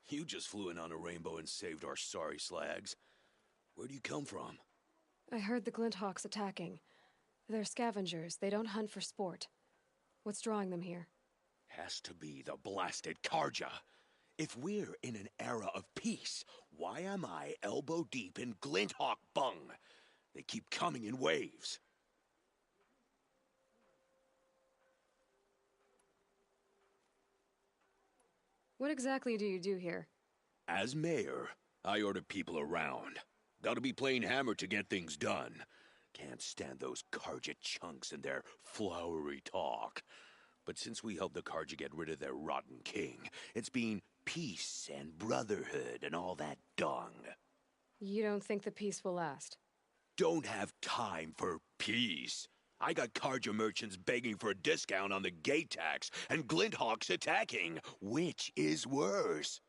You just flew in on a rainbow and saved our sorry slags. Where do you come from? I heard the Glinthawks attacking. They're scavengers. They don't hunt for sport. What's drawing them here? Has to be the blasted Karja. If we're in an era of peace, why am I elbow deep in Glinthawk bung? They keep coming in waves. What exactly do you do here? As mayor, I order people around. Gotta be plain hammered to get things done. Can't stand those Karja chunks and their flowery talk. But since we helped the Karja get rid of their rotten king, it's been peace and brotherhood and all that dung. You don't think the peace will last? Don't have time for peace. I got Karja merchants begging for a discount on the gate tax, and Glinthawks attacking. Which is worse?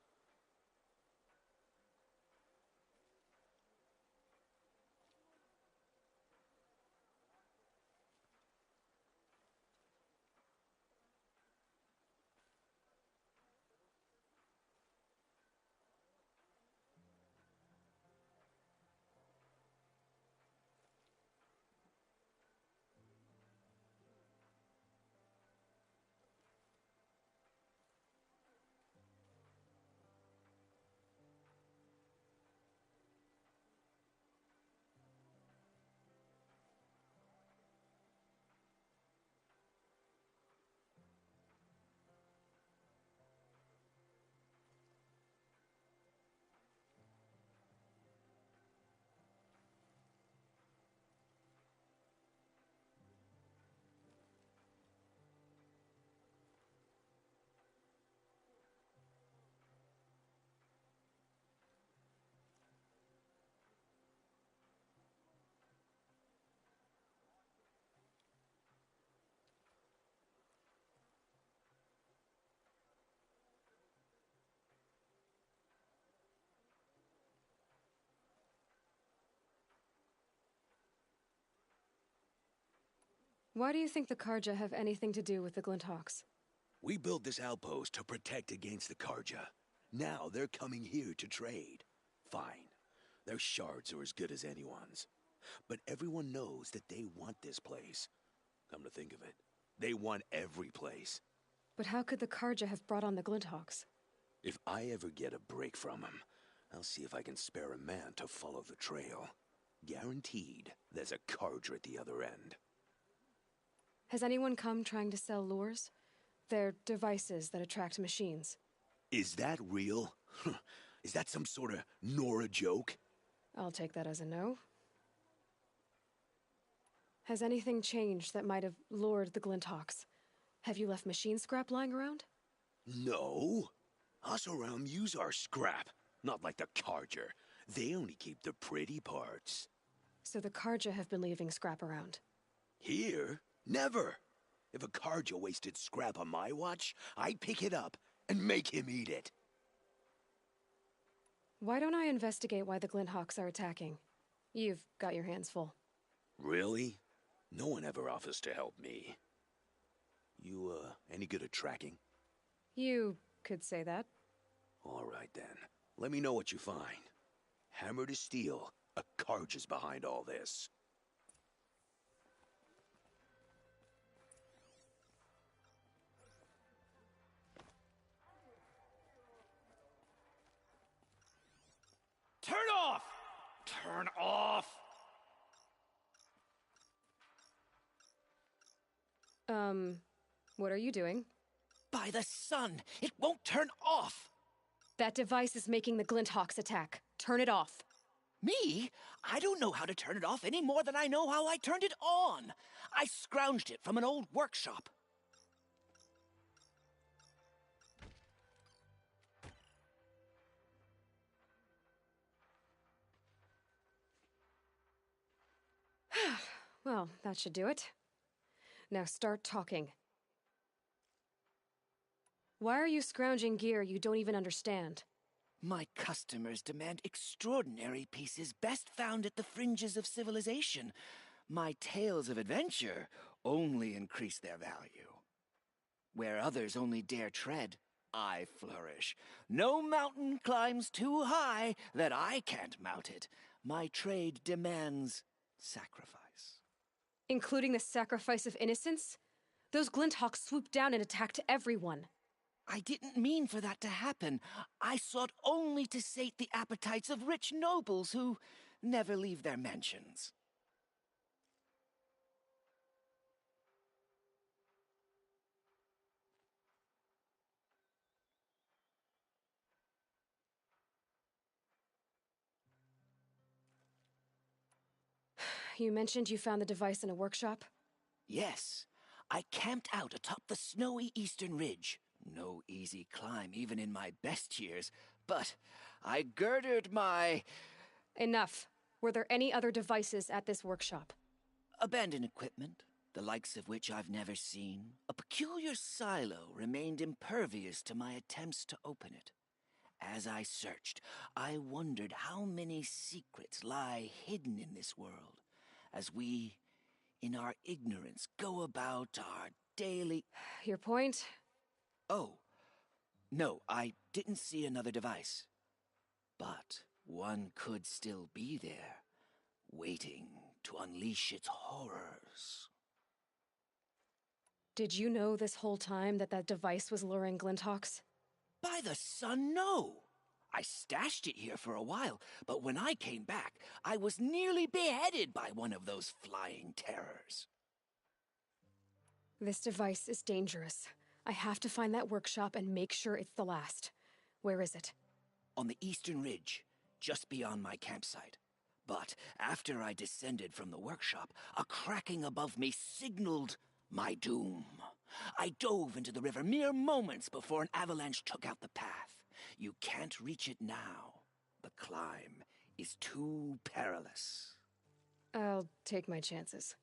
Why do you think the Karja have anything to do with the Glinthawks? We built this outpost to protect against the Karja. Now they're coming here to trade. Fine. Their shards are as good as anyone's. But everyone knows that they want this place. Come to think of it, they want every place. But how could the Karja have brought on the Glinthawks? If I ever get a break from them, I'll see if I can spare a man to follow the trail. Guaranteed, there's a Karja at the other end. Has anyone come trying to sell lures? They're devices that attract machines. Is that real? Is that some sort of Nora joke? I'll take that as a no. Has anything changed that might have lured the Glinthawks? Have you left machine scrap lying around? No. Us around use our scrap. Not like the Karja. They only keep the pretty parts. So the Karja have been leaving scrap around. Here? Never. If a Karja wasted scrap on my watch, I'd pick it up and make him eat it. Why don't I investigate why the Glinthawks are attacking? You've got your hands full. Really? No one ever offers to help me. You, any good at tracking? You could say that. All right, then. Let me know what you find. Hammer to steel, a Karja's behind all this. Turn off! Turn off! What are you doing? By the sun, it won't turn off! That device is making the Glinthawks attack. Turn it off. Me? I don't know how to turn it off any more than I know how I turned it on. I scrounged it from an old workshop. Well, that should do it. Now start talking. Why are you scrounging gear you don't even understand? My customers demand extraordinary pieces best found at the fringes of civilization. My tales of adventure only increase their value. Where others only dare tread, I flourish. No mountain climbs too high that I can't mount it. My trade demands sacrifice. Including the sacrifice of innocence? Those Glinthawks swooped down and attacked everyone. I didn't mean for that to happen. I sought only to sate the appetites of rich nobles who never leave their mansions. You mentioned you found the device in a workshop? Yes, I camped out atop the snowy eastern ridge. No easy climb, even in my best years, but I girded my Enough. Were there any other devices at this workshop? abandoned equipment, the likes of which I've never seen. A peculiar silo remained impervious to my attempts to open it. As I searched, I wondered how many secrets lie hidden in this world, as we, in our ignorance, go about our daily... Your point? Oh, no, I didn't see another device. But one could still be there, waiting to unleash its horrors. Did you know this whole time that device was luring Glinthawks? By the sun, no! I stashed it here for a while, but when I came back, I was nearly beheaded by one of those flying terrors. This device is dangerous. I have to find that workshop and make sure it's the last. Where is it? On the eastern ridge, just beyond my campsite. But after I descended from the workshop, a cracking above me signaled my doom. I dove into the river mere moments before an avalanche took out the path. You can't reach it now. The climb is too perilous. I'll take my chances.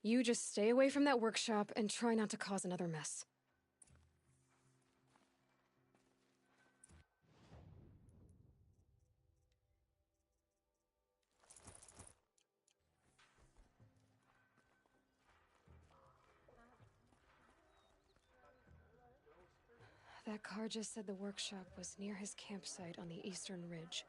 You just stay away from that workshop and try not to cause another mess. That car just said the workshop was near his campsite on the eastern ridge.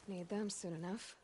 Need them soon enough.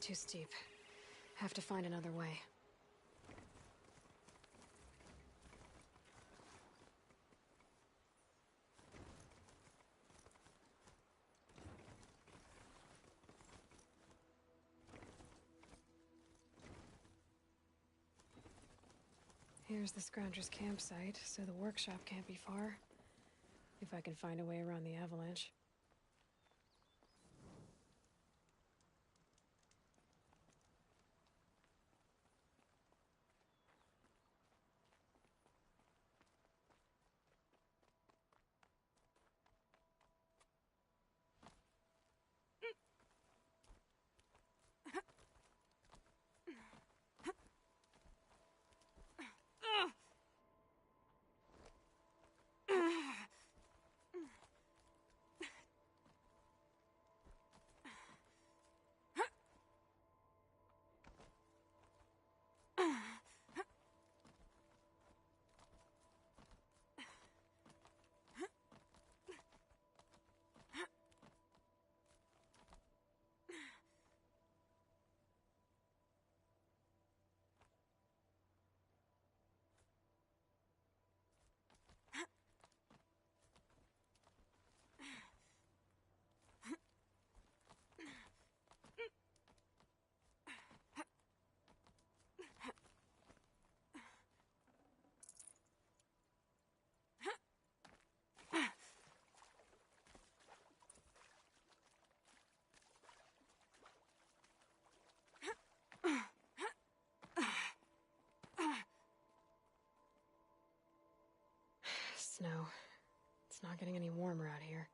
too steep. Have to find another way. Here's the Scrounger's campsite, so the workshop can't be far. If I can find a way around the avalanche. Snow. It's not getting any warmer out here.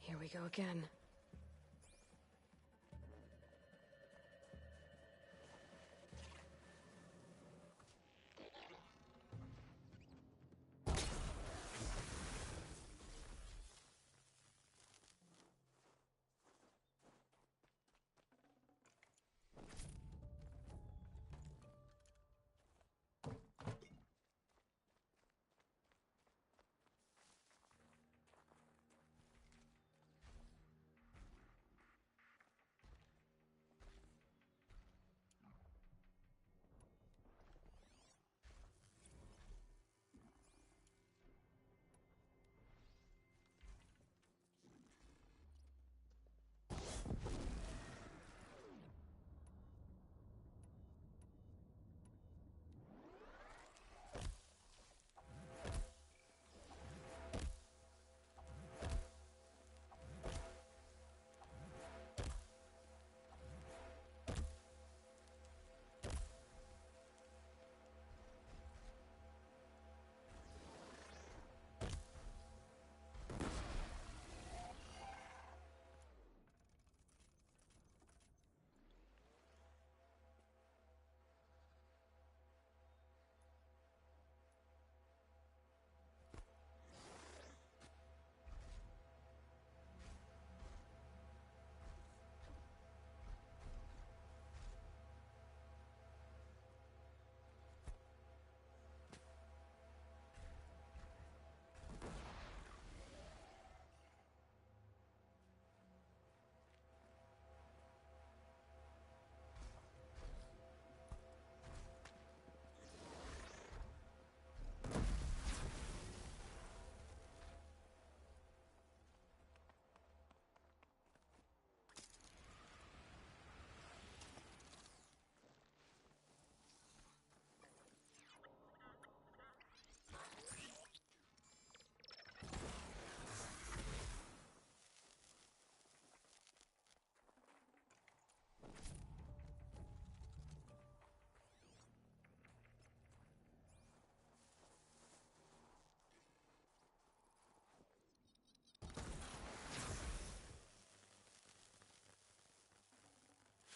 Here we go again.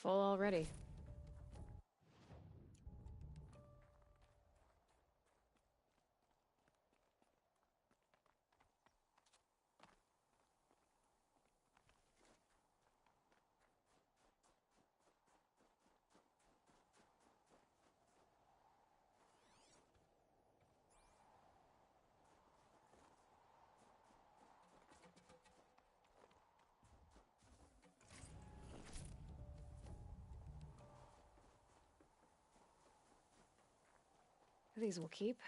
Full already. These will keep.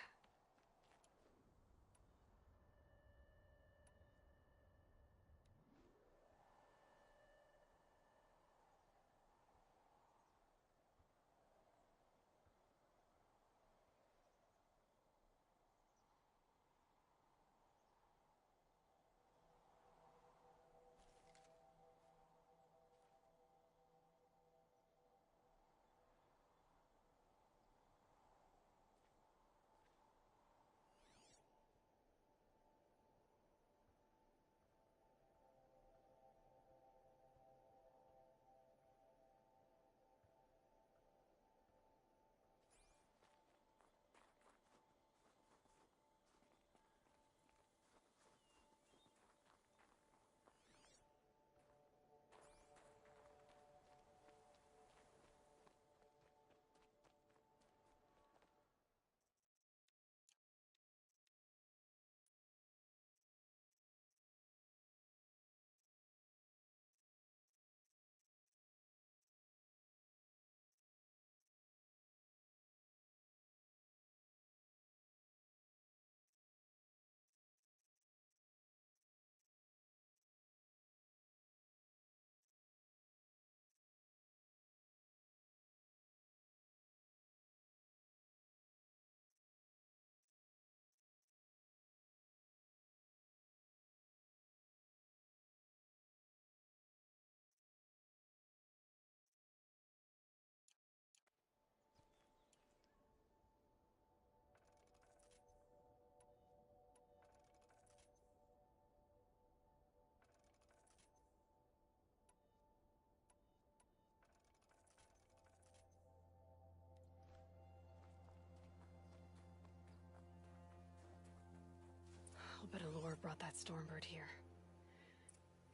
I'll bet Allure brought that Stormbird here.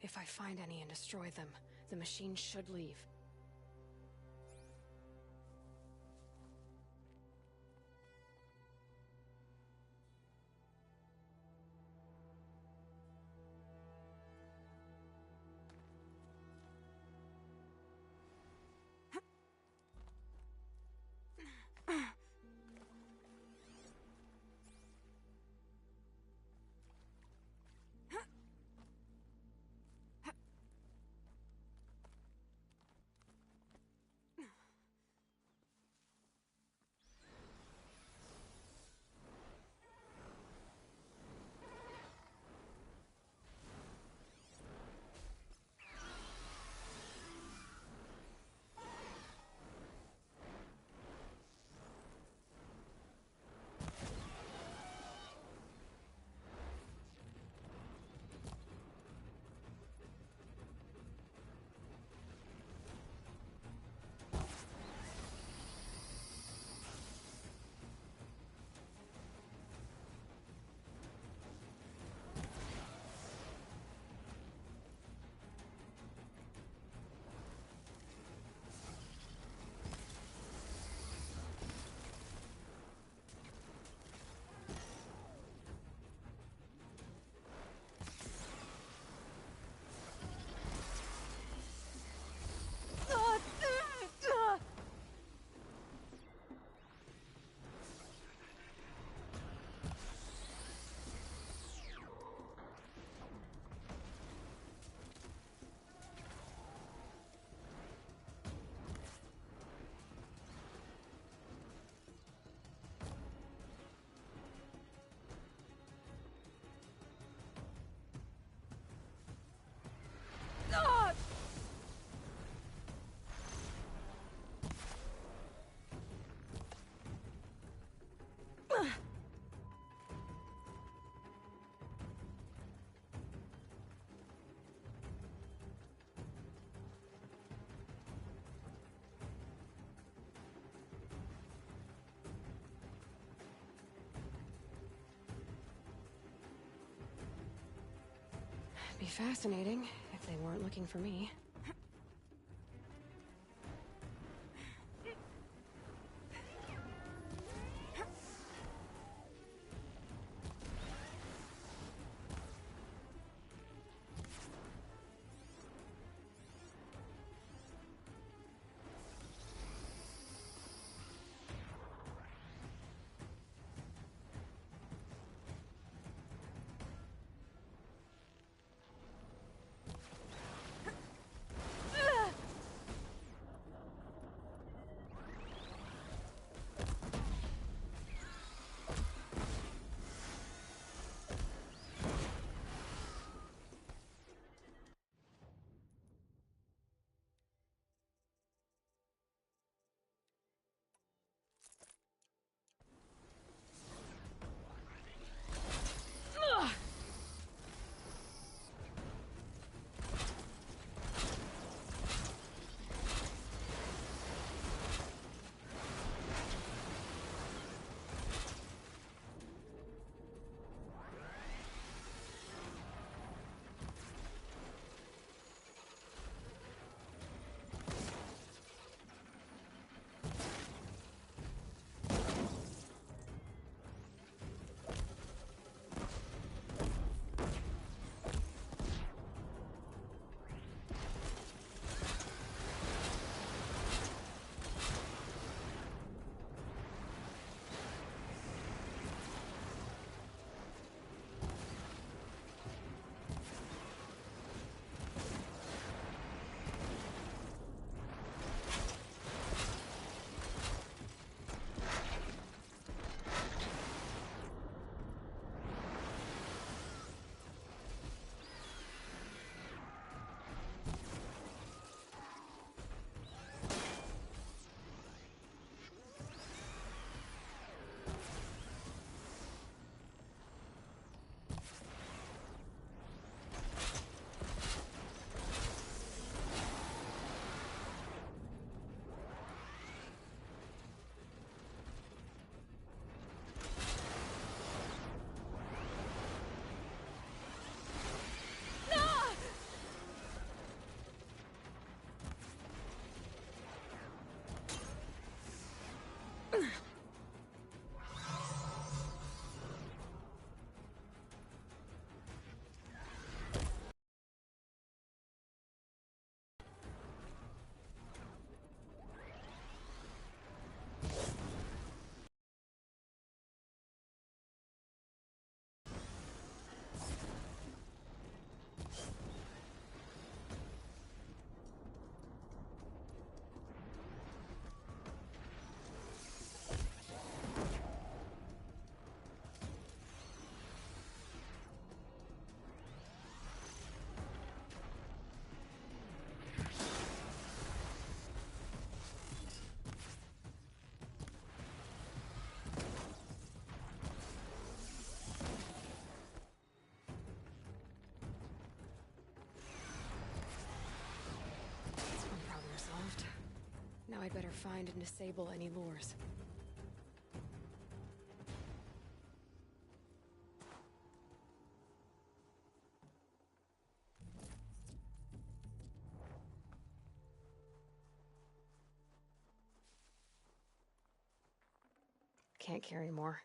If I find any and destroy them, the machine should leave. Be fascinating if they weren't looking for me. Now I'd better find and disable any lures. Can't carry more.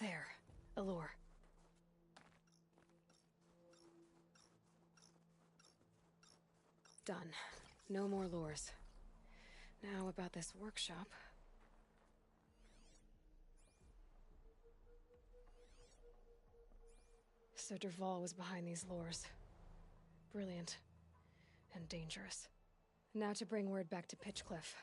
There. A lure. Done. No more lures. Now about this workshop. So Dervahl was behind these lures. Brilliant. And dangerous. Now to bring word back to Pitchcliff.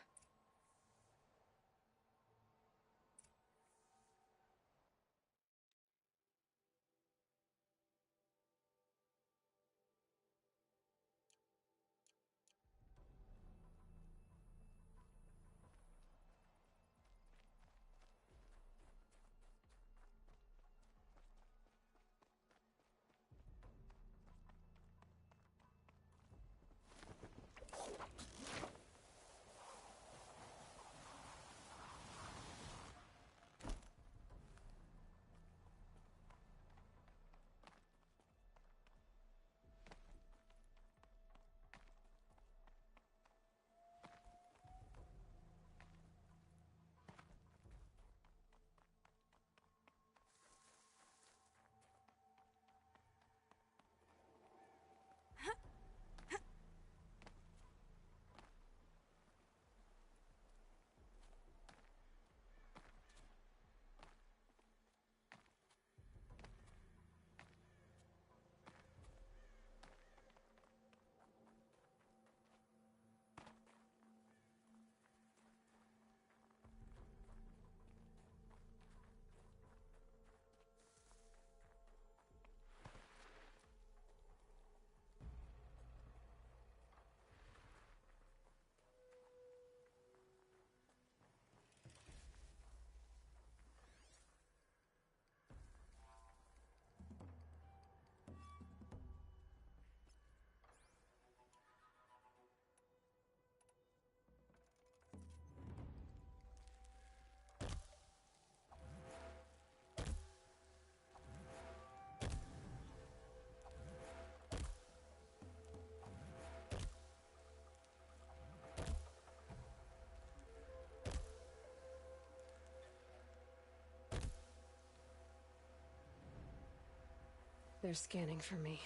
They're scanning for me.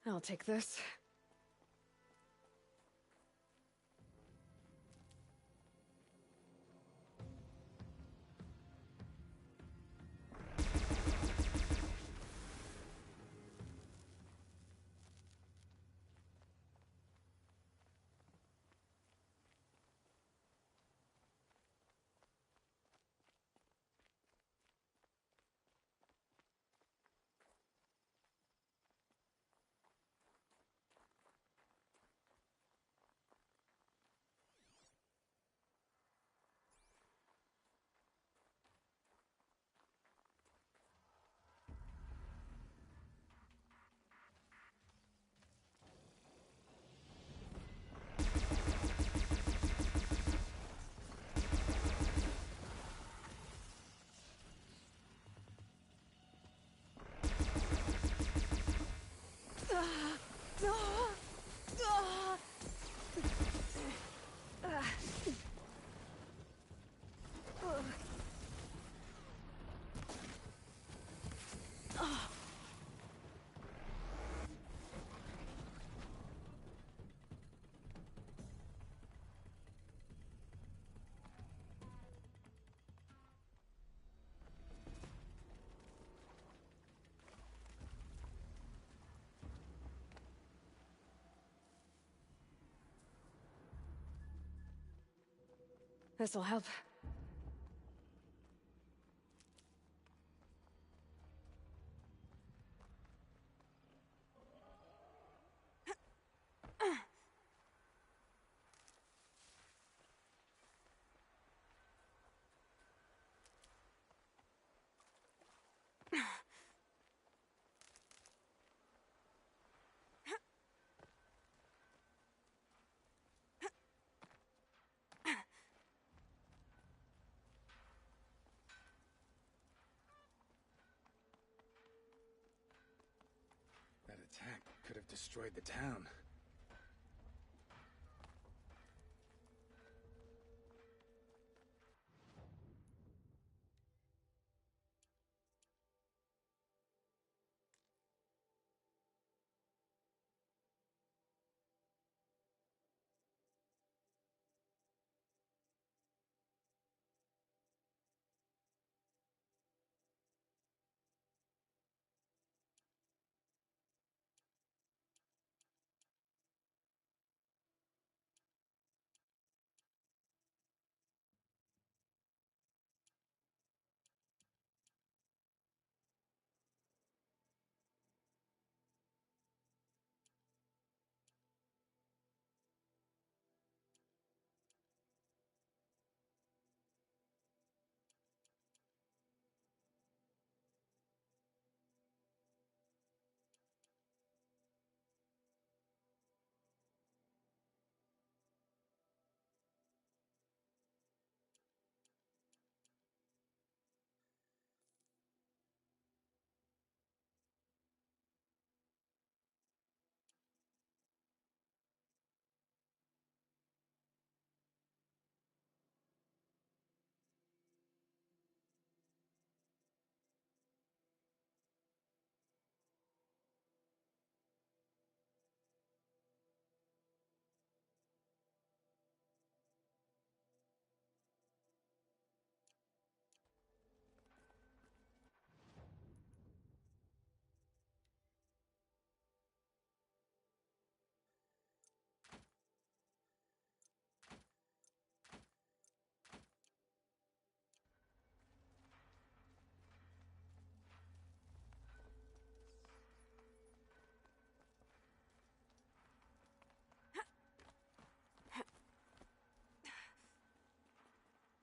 I'll take this. This'll help. That attack could have destroyed the town.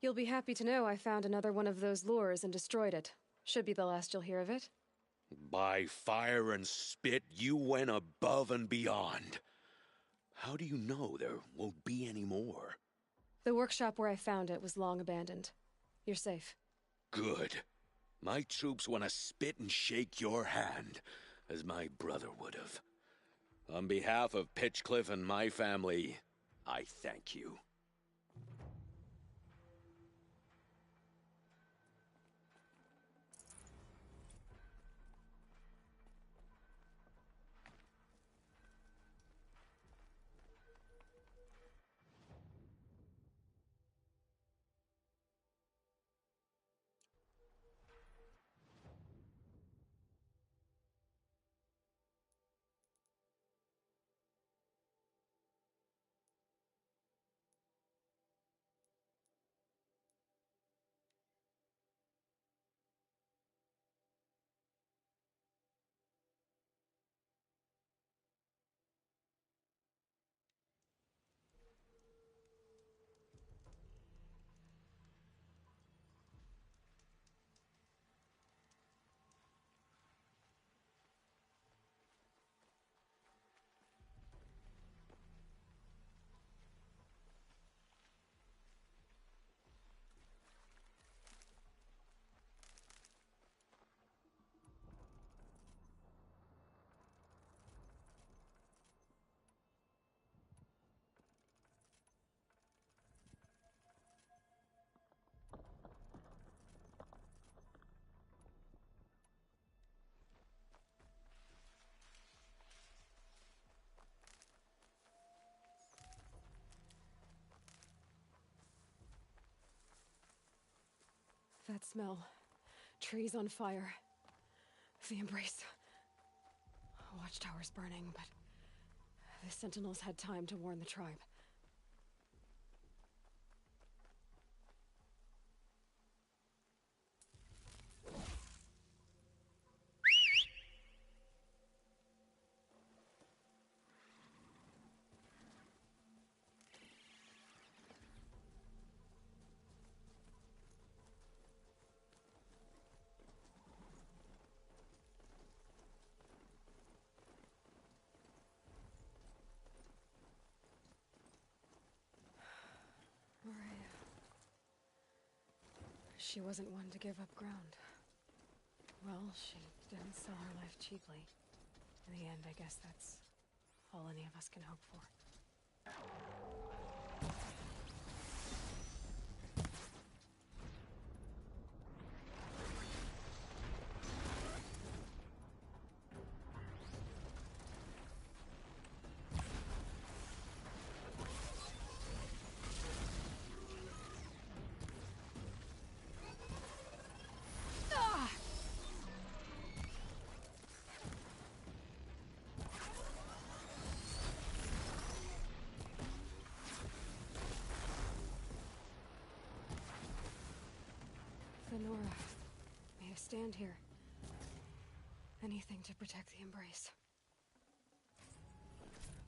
You'll be happy to know I found another one of those lures and destroyed it. Should be the last you'll hear of it. By fire and spit, you went above and beyond. How do you know there won't be any more? The workshop where I found it was long abandoned. You're safe. Good. My troops want to spit and shake your hand, as my brother would have. On behalf of Pitchcliff and my family, I thank you. That smell. Trees on fire. The embrace. Watchtower's burning, but the Sentinels had time to warn the tribe. She wasn't one to give up ground. Well, she didn't sell her life cheaply. In the end, I guess that's all any of us can hope for. Nora made a stand here. Anything to protect the embrace.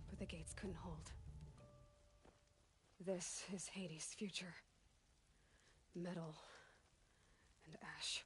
But the gates couldn't hold. This is Hades' future. Metal and ash.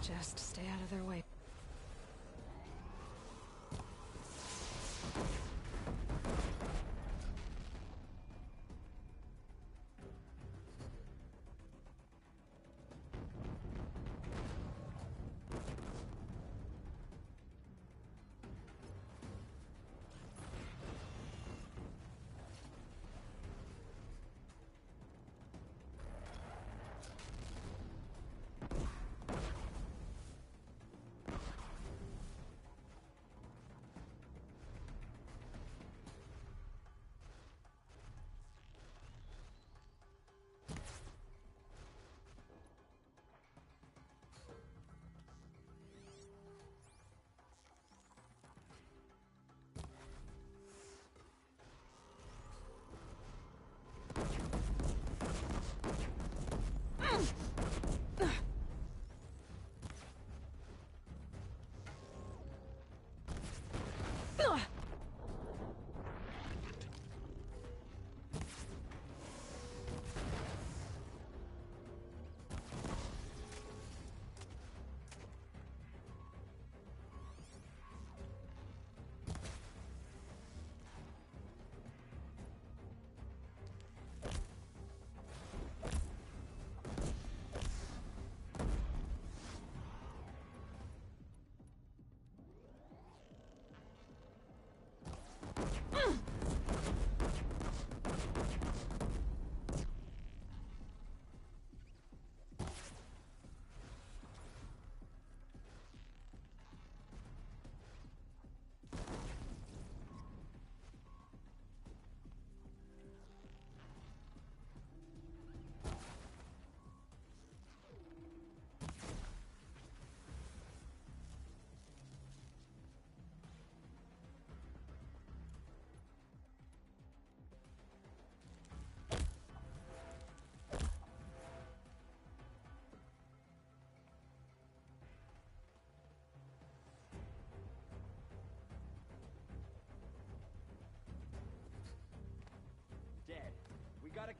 Just stay out of their way.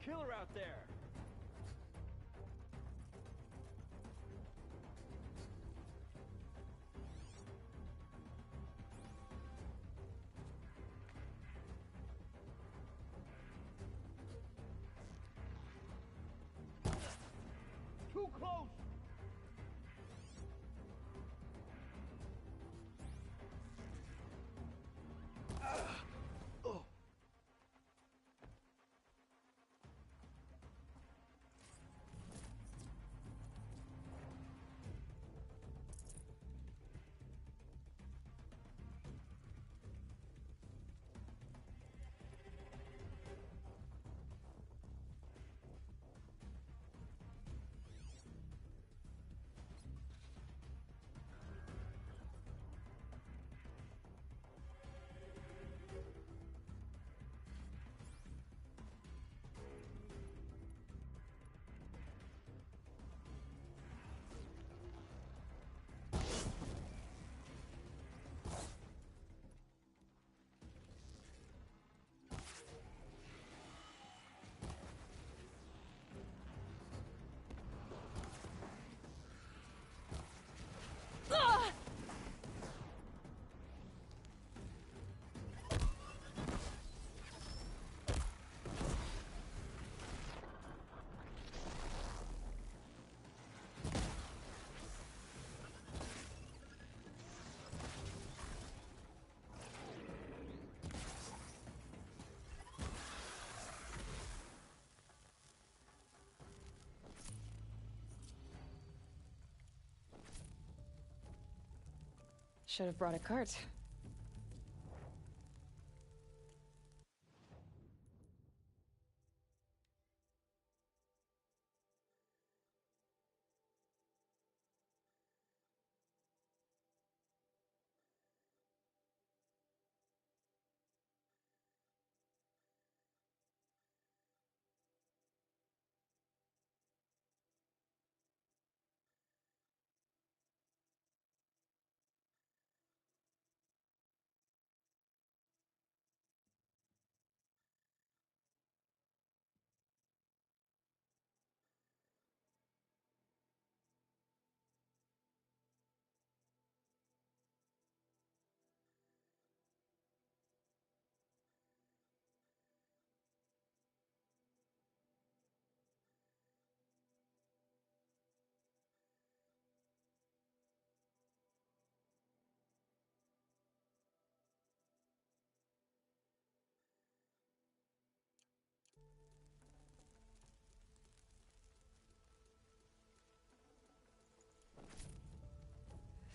killer out there! Too close! Should have brought a cart.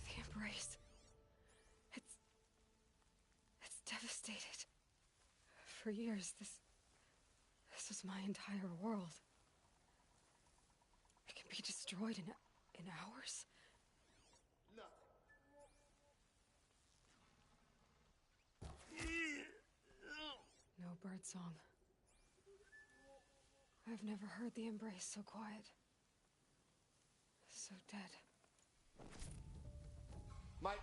The embrace. It's devastated. For years, this was my entire world. It can be destroyed in hours. No bird song. I've never heard the embrace so quiet. So dead. My...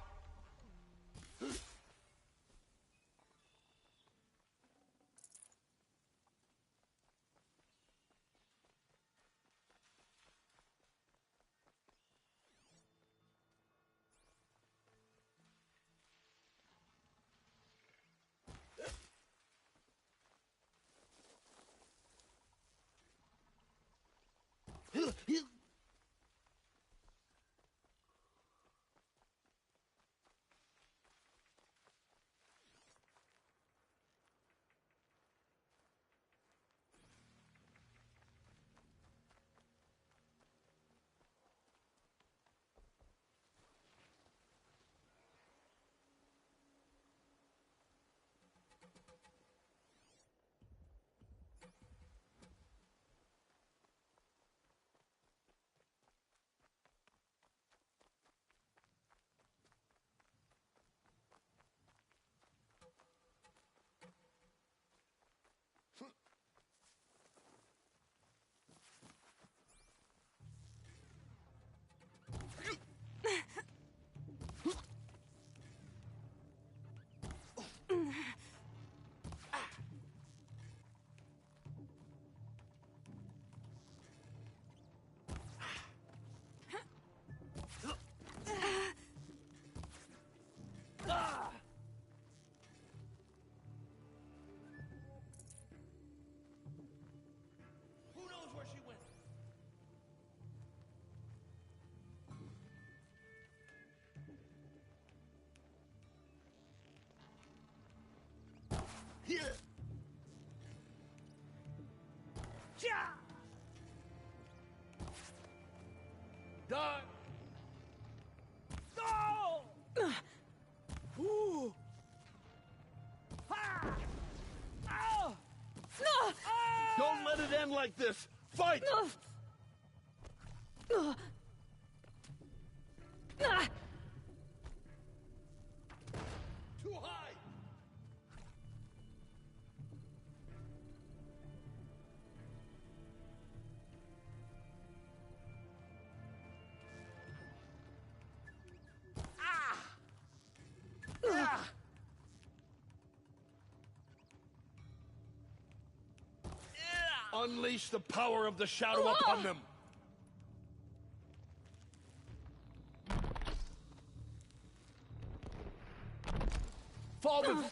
Die! No! Ooh. Ha! Ow! No! Don't let it end like this! Fight! Too high! Unleash the power of the shadow upon them! Fall before...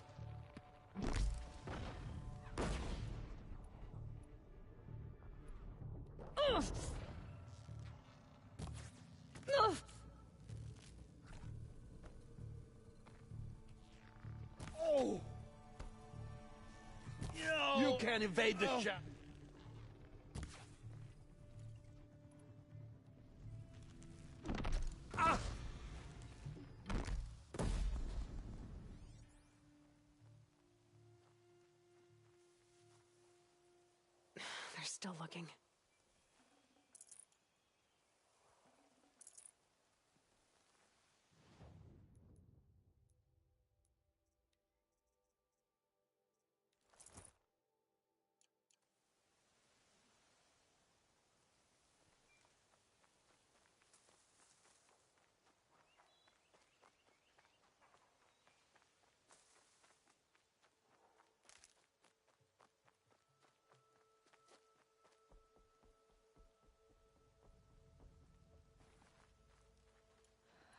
Oh! You can't evade the shadow! They're still looking.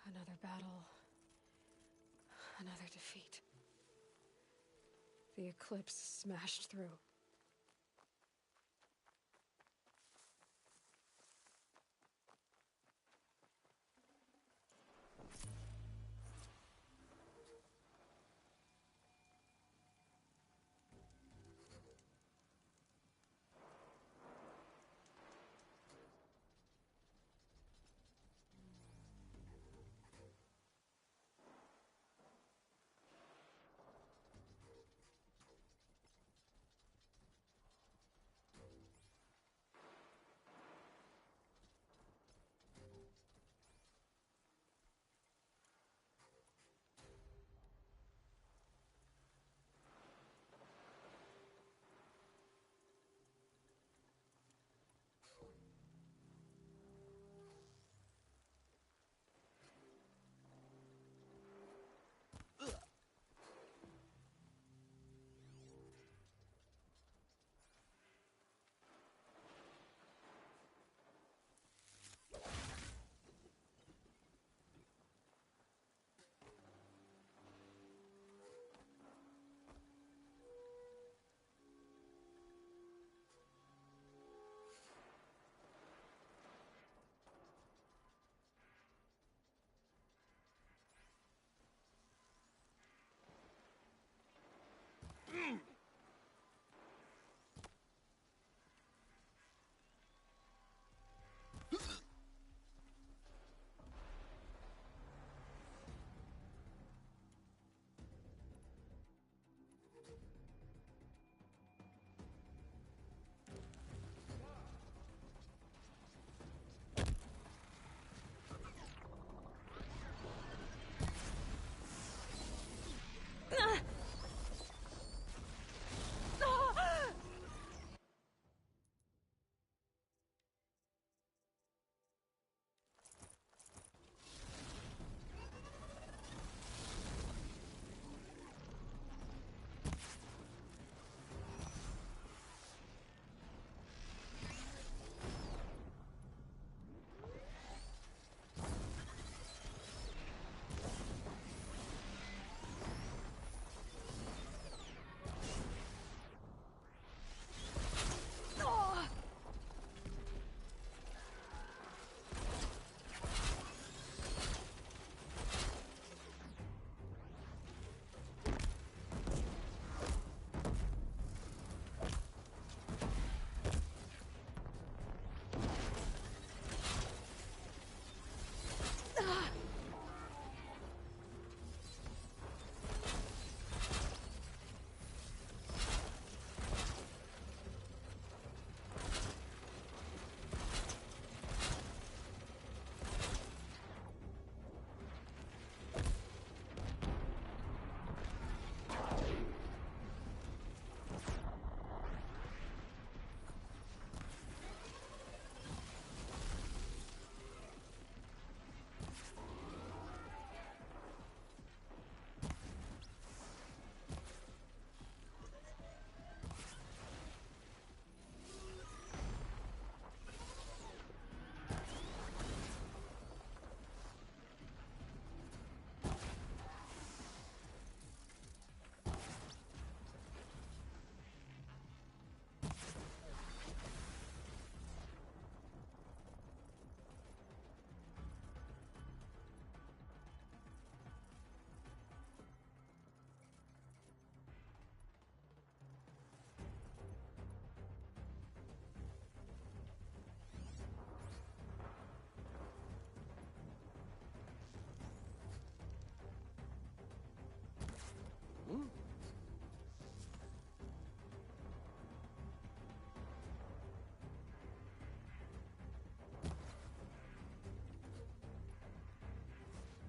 Another battle. Another defeat. The eclipse smashed through.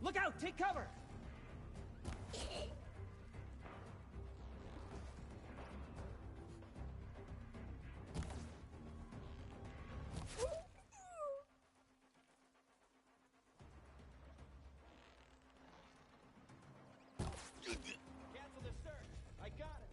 Look out! Take cover! Cancel the search! I got it!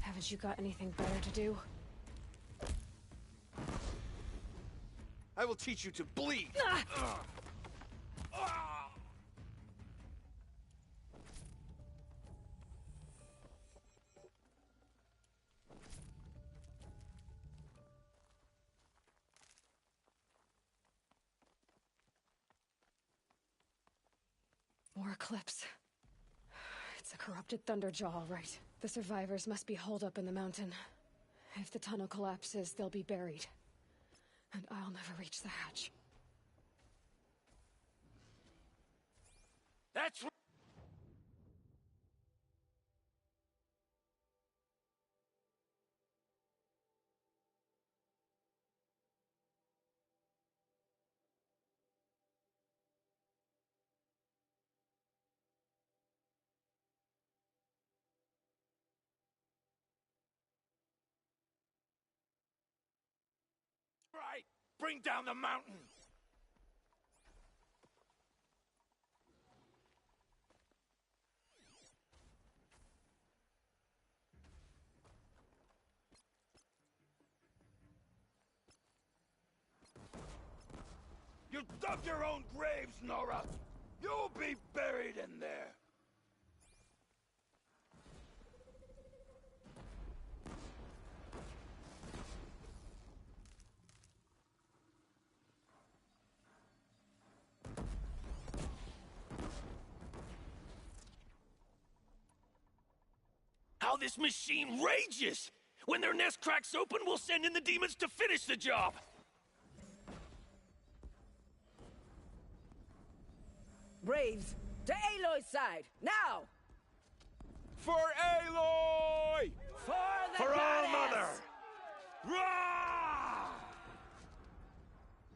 Haven't you got anything better to do? I will teach you to bleed! More Eclipse. It's a corrupted Thunderjaw, all right. The survivors must be holed up in the mountain. If the tunnel collapses, they'll be buried. And I'll never reach the hatch. That's right! Right! Bring down the mountain! You dug your own graves, Nora! You'll be buried in there! How this machine rages! When their nest cracks open, we'll send in the demons to finish the job! Braves, to Aloy's side, now! For Aloy! For the For All goddess! Mother! Rah!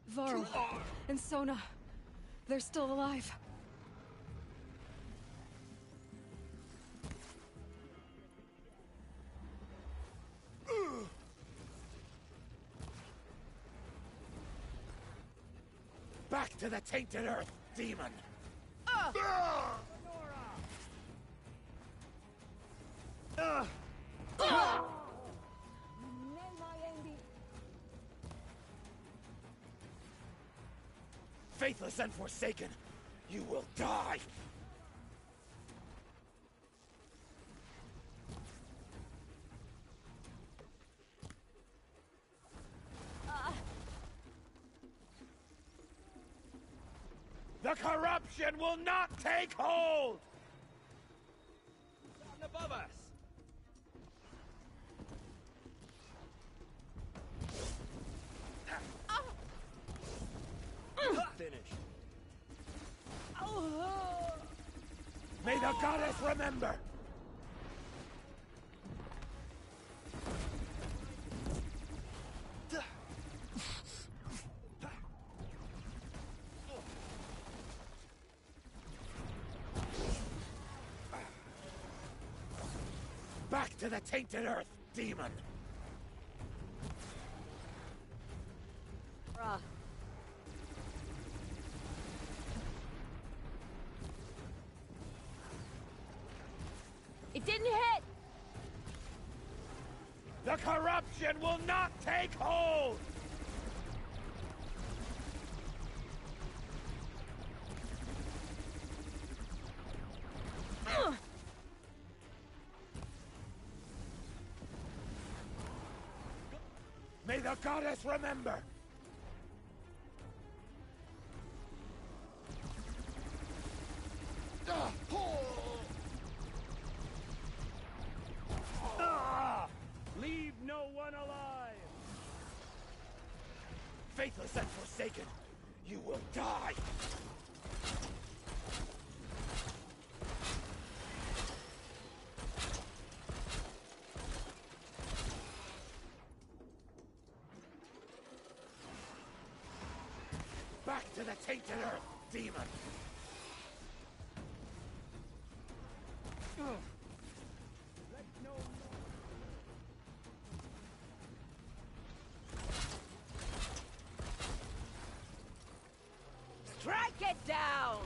Varl and Sona, they're still alive. Back to the tainted earth, demon! Faithless and forsaken, you will die! The corruption will not take hold! Something above us! Finish. May the goddess remember! to the tainted earth, demon! Bruh. It didn't hit! The corruption will not take hold! May the goddess remember! Leave no one alive! Faithless and forsaken, you will die! Back to the tainted earth, demon! Let no Strike it down!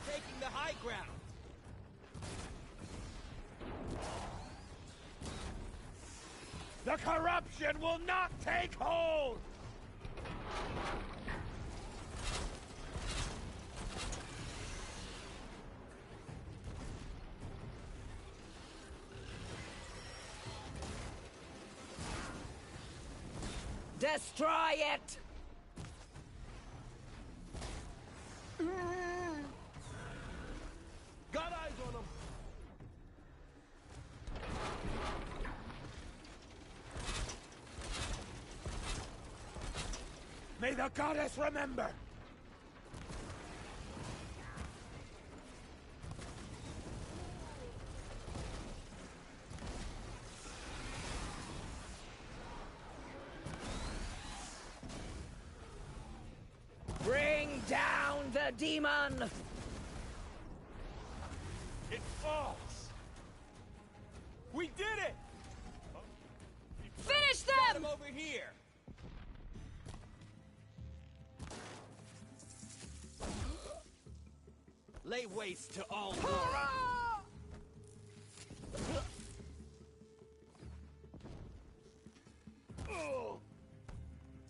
taking the high ground! The corruption will not take hold! Destroy it! Got eyes on him! May the goddess remember! Bring down the demon! It falls! We did it! Finish Got them! him over here! Lay waste to all glory!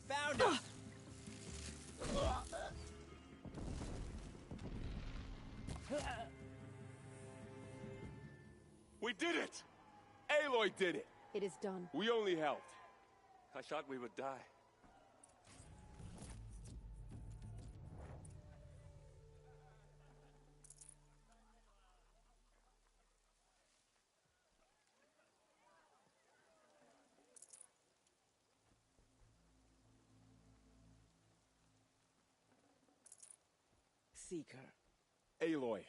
Found him! We did it! Aloy did it! It is done. We only helped. I thought we would die. Seeker. Aloy,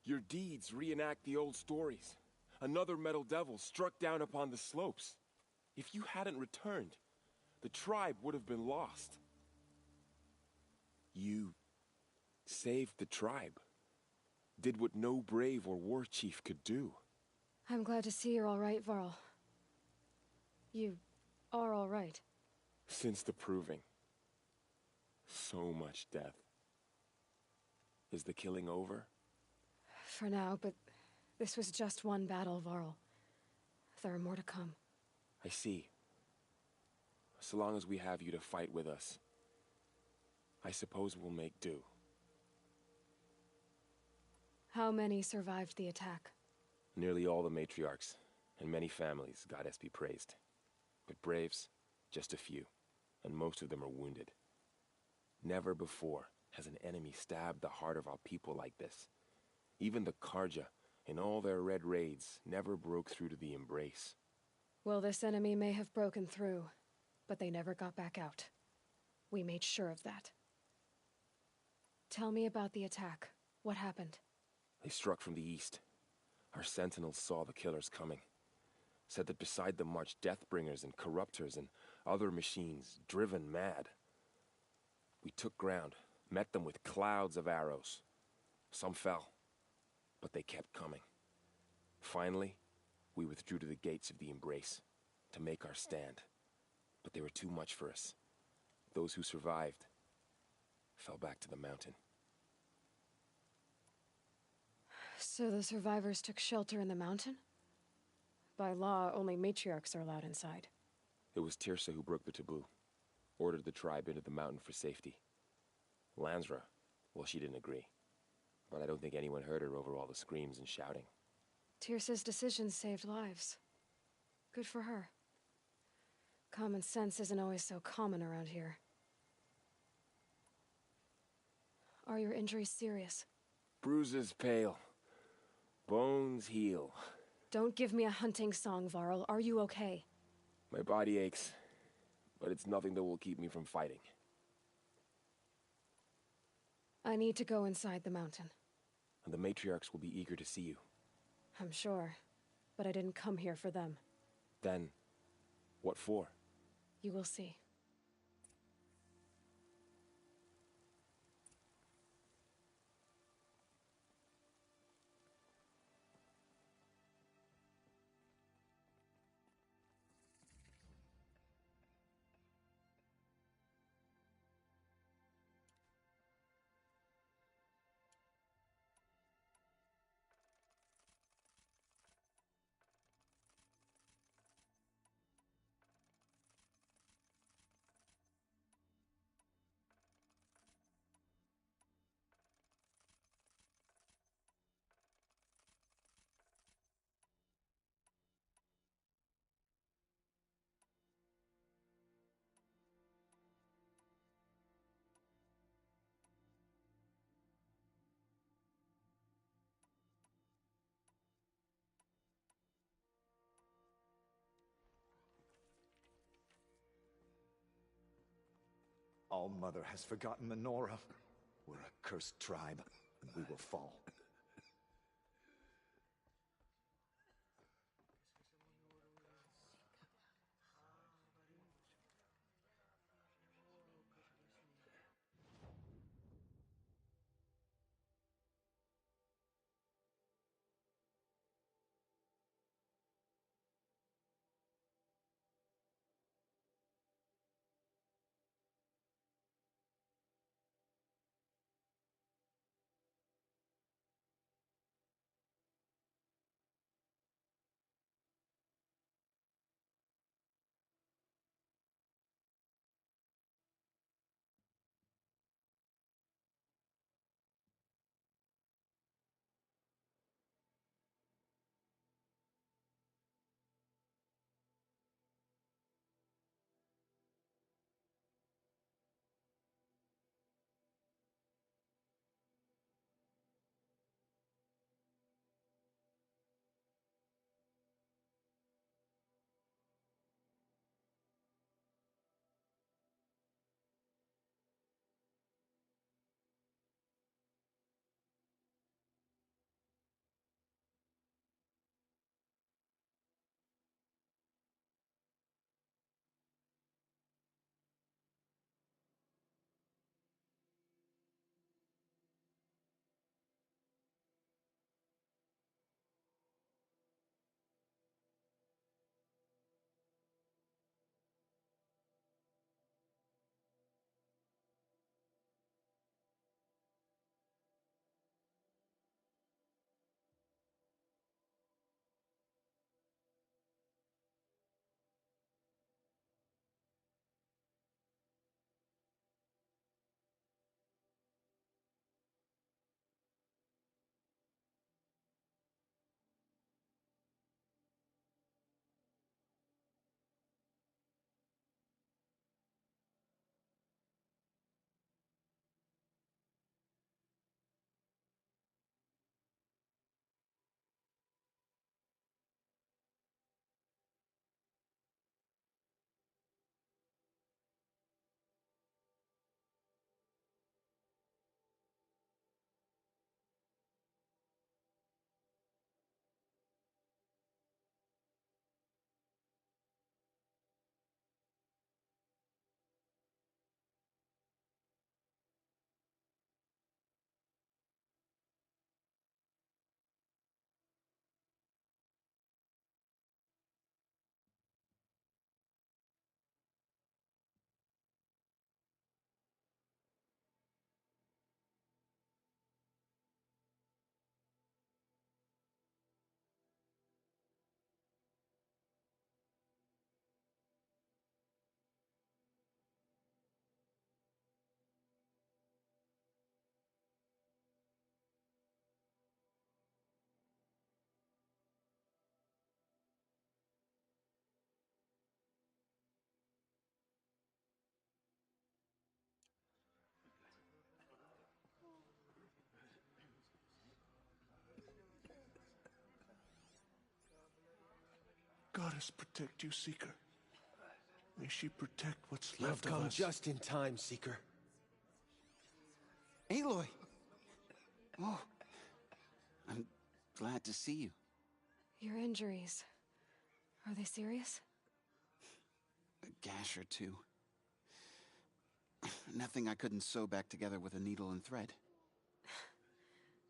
your deeds reenact the old stories. Another metal devil struck down upon the slopes. If you hadn't returned, the tribe would have been lost. You saved the tribe. Did what no brave or war chief could do. I'm glad to see you're all right, Varl. You are all right. Since the proving. So much death. Is the killing over? For now, but this was just one battle, Varl. There are more to come. I see. So long as we have you to fight with us, I suppose we'll make do. How many survived the attack? Nearly all the matriarchs, and many families, goddess be praised. But braves, just a few, and most of them are wounded. Never before has an enemy stabbed the heart of our people like this. Even the Karja, in all their red raids, never broke through to the embrace. Well, this enemy may have broken through, but they never got back out. We made sure of that. Tell me about the attack. What happened? They struck from the east. Our sentinels saw the killers coming. Said that beside them marched Deathbringers and Corruptors and other machines, driven mad. We took ground, met them with clouds of arrows. Some fell, but they kept coming. Finally, we withdrew to the gates of the Embrace to make our stand. But they were too much for us. Those who survived fell back to the mountain. So the survivors took shelter in the mountain? By law, only matriarchs are allowed inside. It was Tirsa who broke the taboo, ordered the tribe into the mountain for safety. Lansra, well, she didn't agree. But I don't think anyone heard her over all the screams and shouting. Tirsa's decision saved lives. Good for her. Common sense isn't always so common around here. Are your injuries serious? Bruises pale. Bones heal. Don't give me a hunting song, Varl. Are you okay? My body aches, but it's nothing that will keep me from fighting. I need to go inside the mountain. And the matriarchs will be eager to see you. I'm sure, but I didn't come here for them. Then, what for? You will see. All-Mother has forgotten Menorah. We're a cursed tribe, and we will fall. Goddess protect you, Seeker. May she protect what's You've left of come us. just in time, Seeker. Aloy! Oh, I'm glad to see you. Your injuries. Are they serious? A gash or two. Nothing I couldn't sew back together with a needle and thread.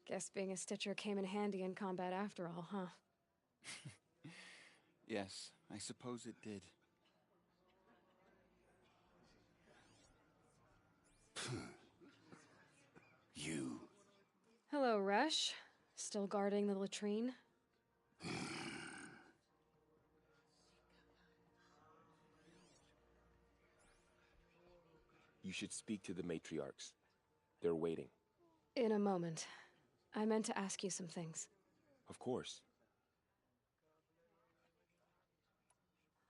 Guess being a stitcher came in handy in combat after all, huh? Yes, I suppose it did. You. Hello, Resh. Still guarding the latrine? You should speak to the matriarchs. They're waiting. In a moment. I meant to ask you some things. Of course.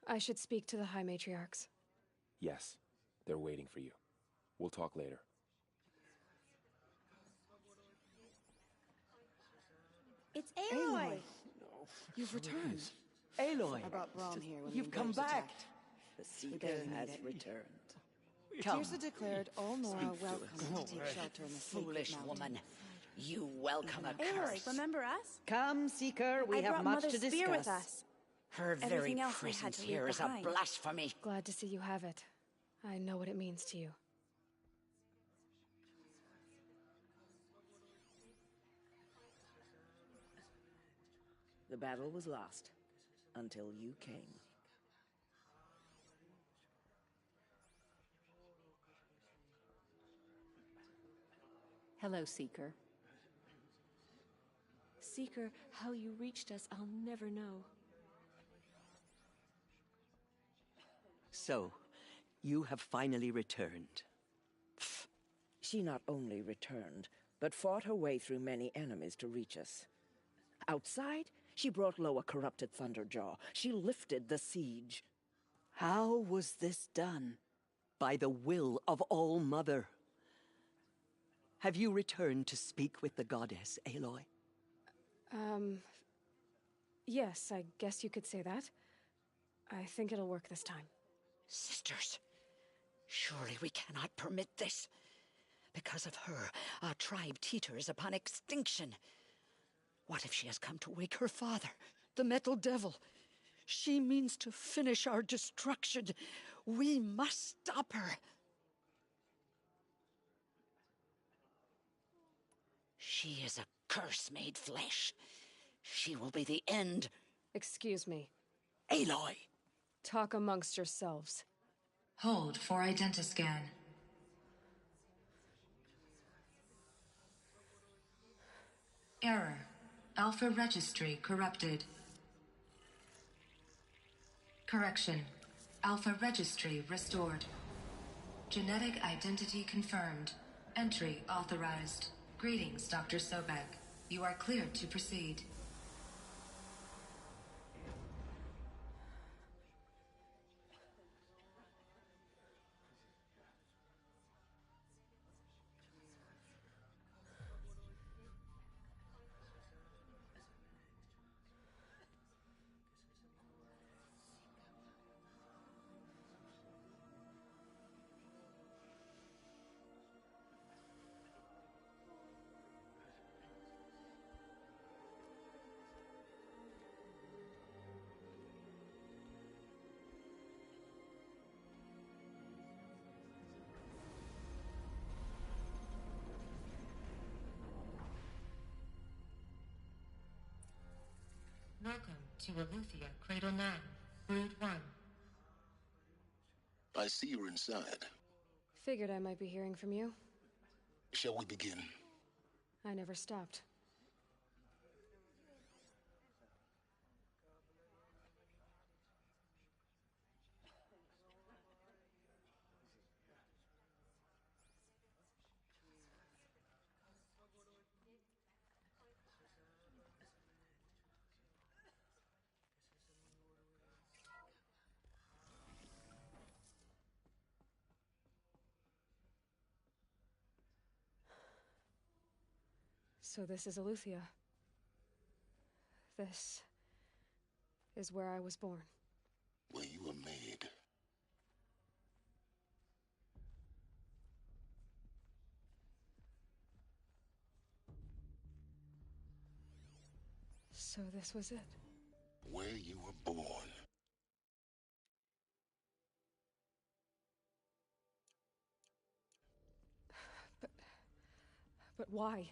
I should speak to the High Matriarchs. Yes, they're waiting for you. We'll talk later. It's Aloy! You've returned. Aloy! I brought Braum here when You've come back. attacked. The Seeker has returned. Come. Tirsa declared all Nora welcome to take shelter in the Foolish sacred mountain. woman. You welcome a Aloy, curse. remember us? Come, Seeker, we I have brought much Mother's to discuss. spear with us. Her very Everything else we had presence to leave here is a behind. blasphemy. Glad to see you have it. I know what it means to you. The battle was lost until you came. Hello, Seeker. Seeker, how you reached us, I'll never know. So, you have finally returned. She not only returned, but fought her way through many enemies to reach us. Outside, she brought low a corrupted Thunderjaw. She lifted the siege. How was this done? By the will of All-Mother. Have you returned to speak with the goddess, Aloy? Yes, I guess you could say that. I think it'll work this time. Sisters, surely we cannot permit this. Because of her, our tribe teeters upon extinction. What if she has come to wake her father, the Metal Devil? She means to finish our destruction. We must stop her. She is a curse made flesh. She will be the end. Excuse me. Aloy! Talk amongst yourselves. Hold for identiscan. Error. Alpha registry corrupted. Correction. Alpha registry restored. Genetic identity confirmed. Entry authorized. Greetings, Dr. Sobek. You are cleared to proceed. Welcome to Aletheia, Cradle 9, Brood 1. I see you're inside. Figured I might be hearing from you. Shall we begin? I never stopped. So this is Aletheia. This is where I was born. Where you were made. So this was it. Where you were born. But why?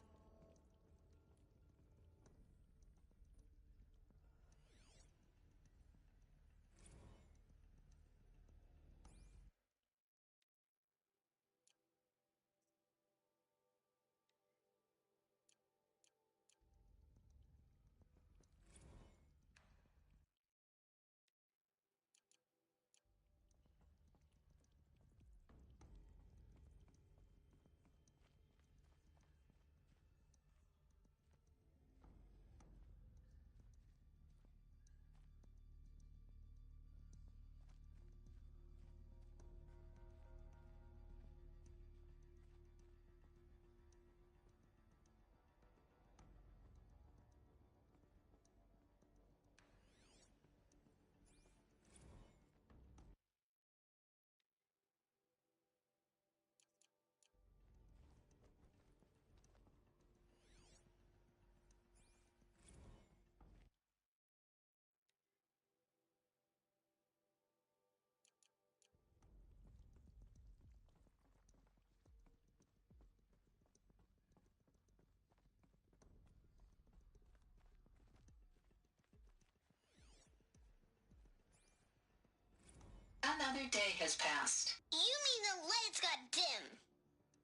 Another day has passed. You mean the lights got dim?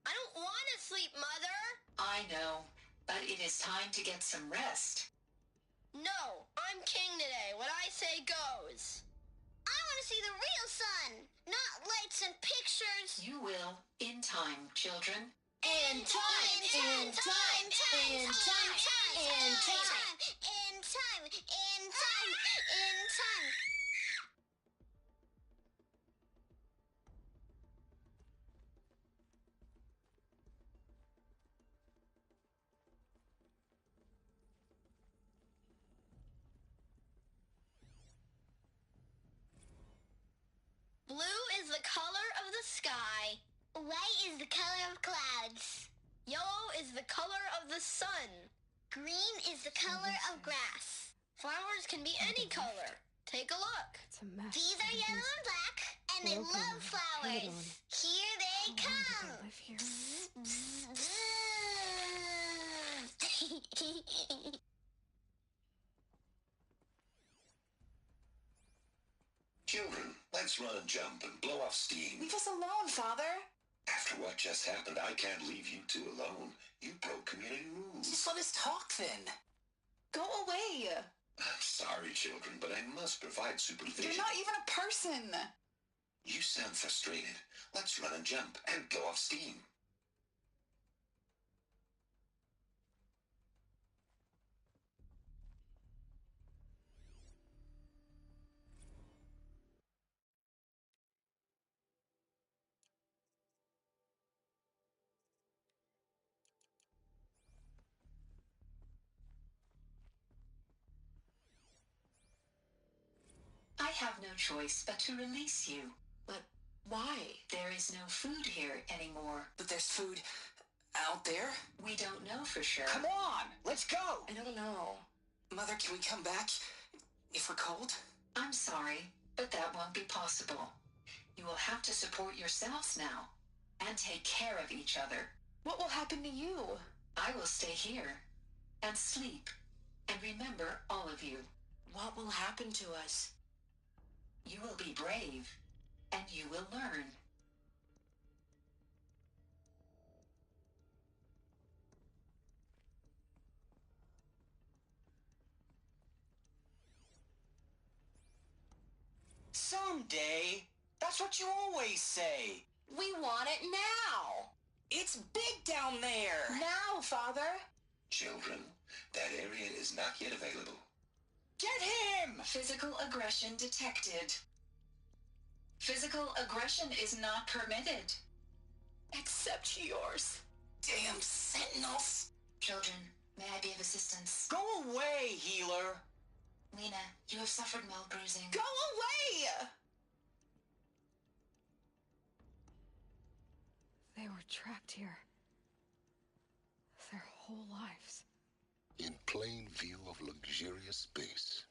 I don't want to sleep, Mother! I know, but it is time to get some rest. No, I'm king today. What I say goes. I want to see the real sun, not lights and pictures. You will, in time, children. In time, in time, in time, in time, in time, in time, in time, in time. Blue is the color of the sky. White is the color of clouds. Yellow is the color of the sun. Green is the color of grass. Flowers can be any color. Take a look. It's a mess. These are yellow and black, and they love flowers. Here they come. How long did they live here? Children, let's run and jump and blow off steam. Leave us alone, Father. After what just happened, I can't leave you two alone. You broke community rules. Just let us talk then. Go away. I'm sorry, children, but I must provide supervision. You're not even a person. You sound frustrated. Let's run and jump and blow off steam. I have no choice but to release you. But why? There is no food here anymore. But there's food out there? We don't know for sure. Come on, let's go! I don't know. Mother, can we come back if we're cold? I'm sorry, but that won't be possible. You will have to support yourselves now and take care of each other. What will happen to you? I will stay here and sleep and remember all of you. What will happen to us? You will be brave and you will learn. Someday. That's what you always say. We want it now. It's big down there. Now, Father. Children, that area is not yet available. Get him! Physical aggression detected. Physical aggression is not permitted. Except yours. Damn sentinels. Children, may I be of assistance? Go away, healer. Nina, you have suffered mild bruising. Go away! They were trapped here. Their whole lives. In plain view of luxurious space.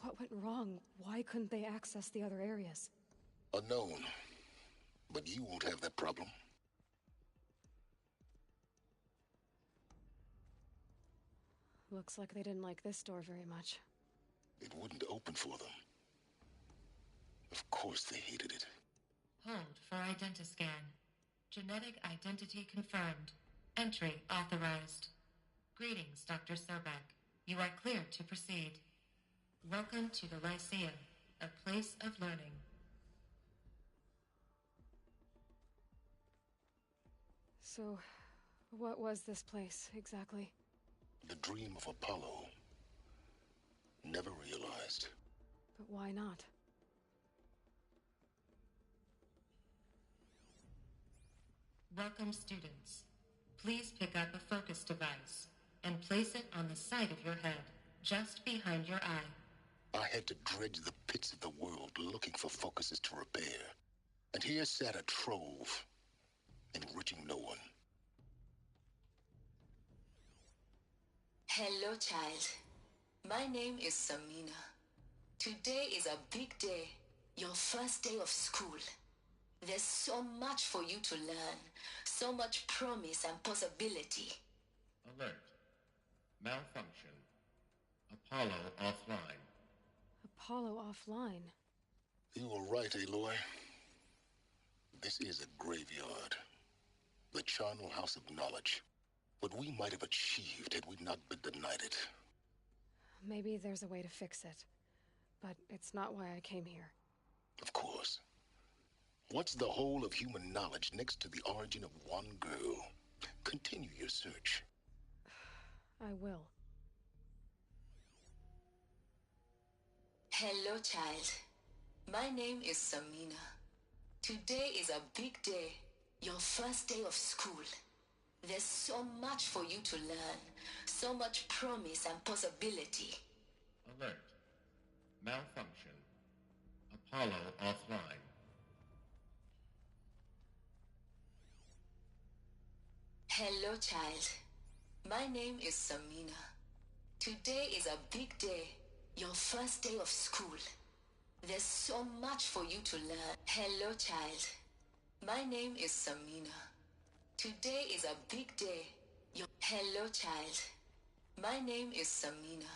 What went wrong? Why couldn't they access the other areas? Unknown. But you won't have that problem. Looks like they didn't like this door very much. It wouldn't open for them. Of course they hated it. Hold for identiscan. Genetic identity confirmed. Entry authorized. Greetings, Dr. Sobek. You are clear to proceed. Welcome to the Lyceum, a place of learning. So, what was this place, exactly? The dream of Apollo. Never realized. But why not? Welcome, students. Please pick up a focus device and place it on the side of your head, just behind your eye. I had to dredge the pits of the world looking for focuses to repair. And here sat a trove, enriching no one. Hello, child. My name is Samina. Today is a big day, your first day of school. There's so much for you to learn, so much promise and possibility. Alert. Malfunction. Apollo offline. Apollo offline? You were right, Aloy. This is a graveyard. The charnel house of knowledge. What we might have achieved had we not been denied it. Maybe there's a way to fix it. But it's not why I came here. Of course. What's the whole of human knowledge next to the origin of one girl? Continue your search. I will. Hello, child. My name is Samina. Today is a big day, your first day of school. There's so much for you to learn, so much promise and possibility. Alert. Malfunction. Apollo offline. Hello, child. My name is Samina. Today is a big day, your first day of school. There's so much for you to learn. Hello, child. My name is Samina. Today is a big day. Hello, child. My name is Samina.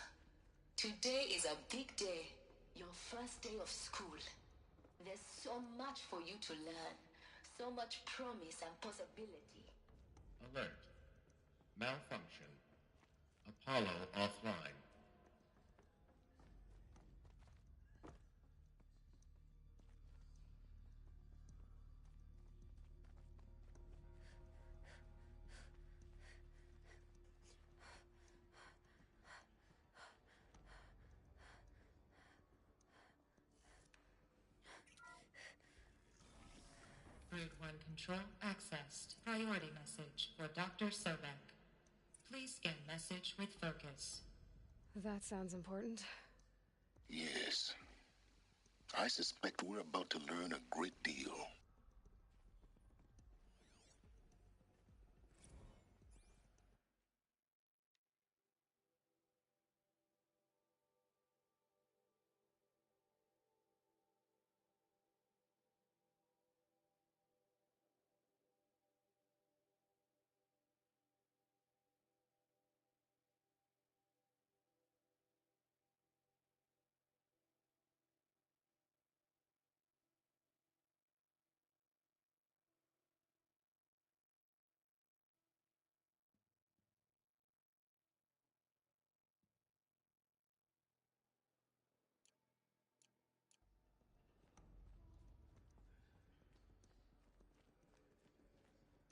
Today is a big day, your first day of school. There's so much for you to learn, so much promise and possibility. Alert. Malfunction. Apollo offline. Grid 1 control accessed. Priority message for Dr. Sobek. Please scan message with focus. That sounds important. Yes. I suspect we're about to learn a great deal.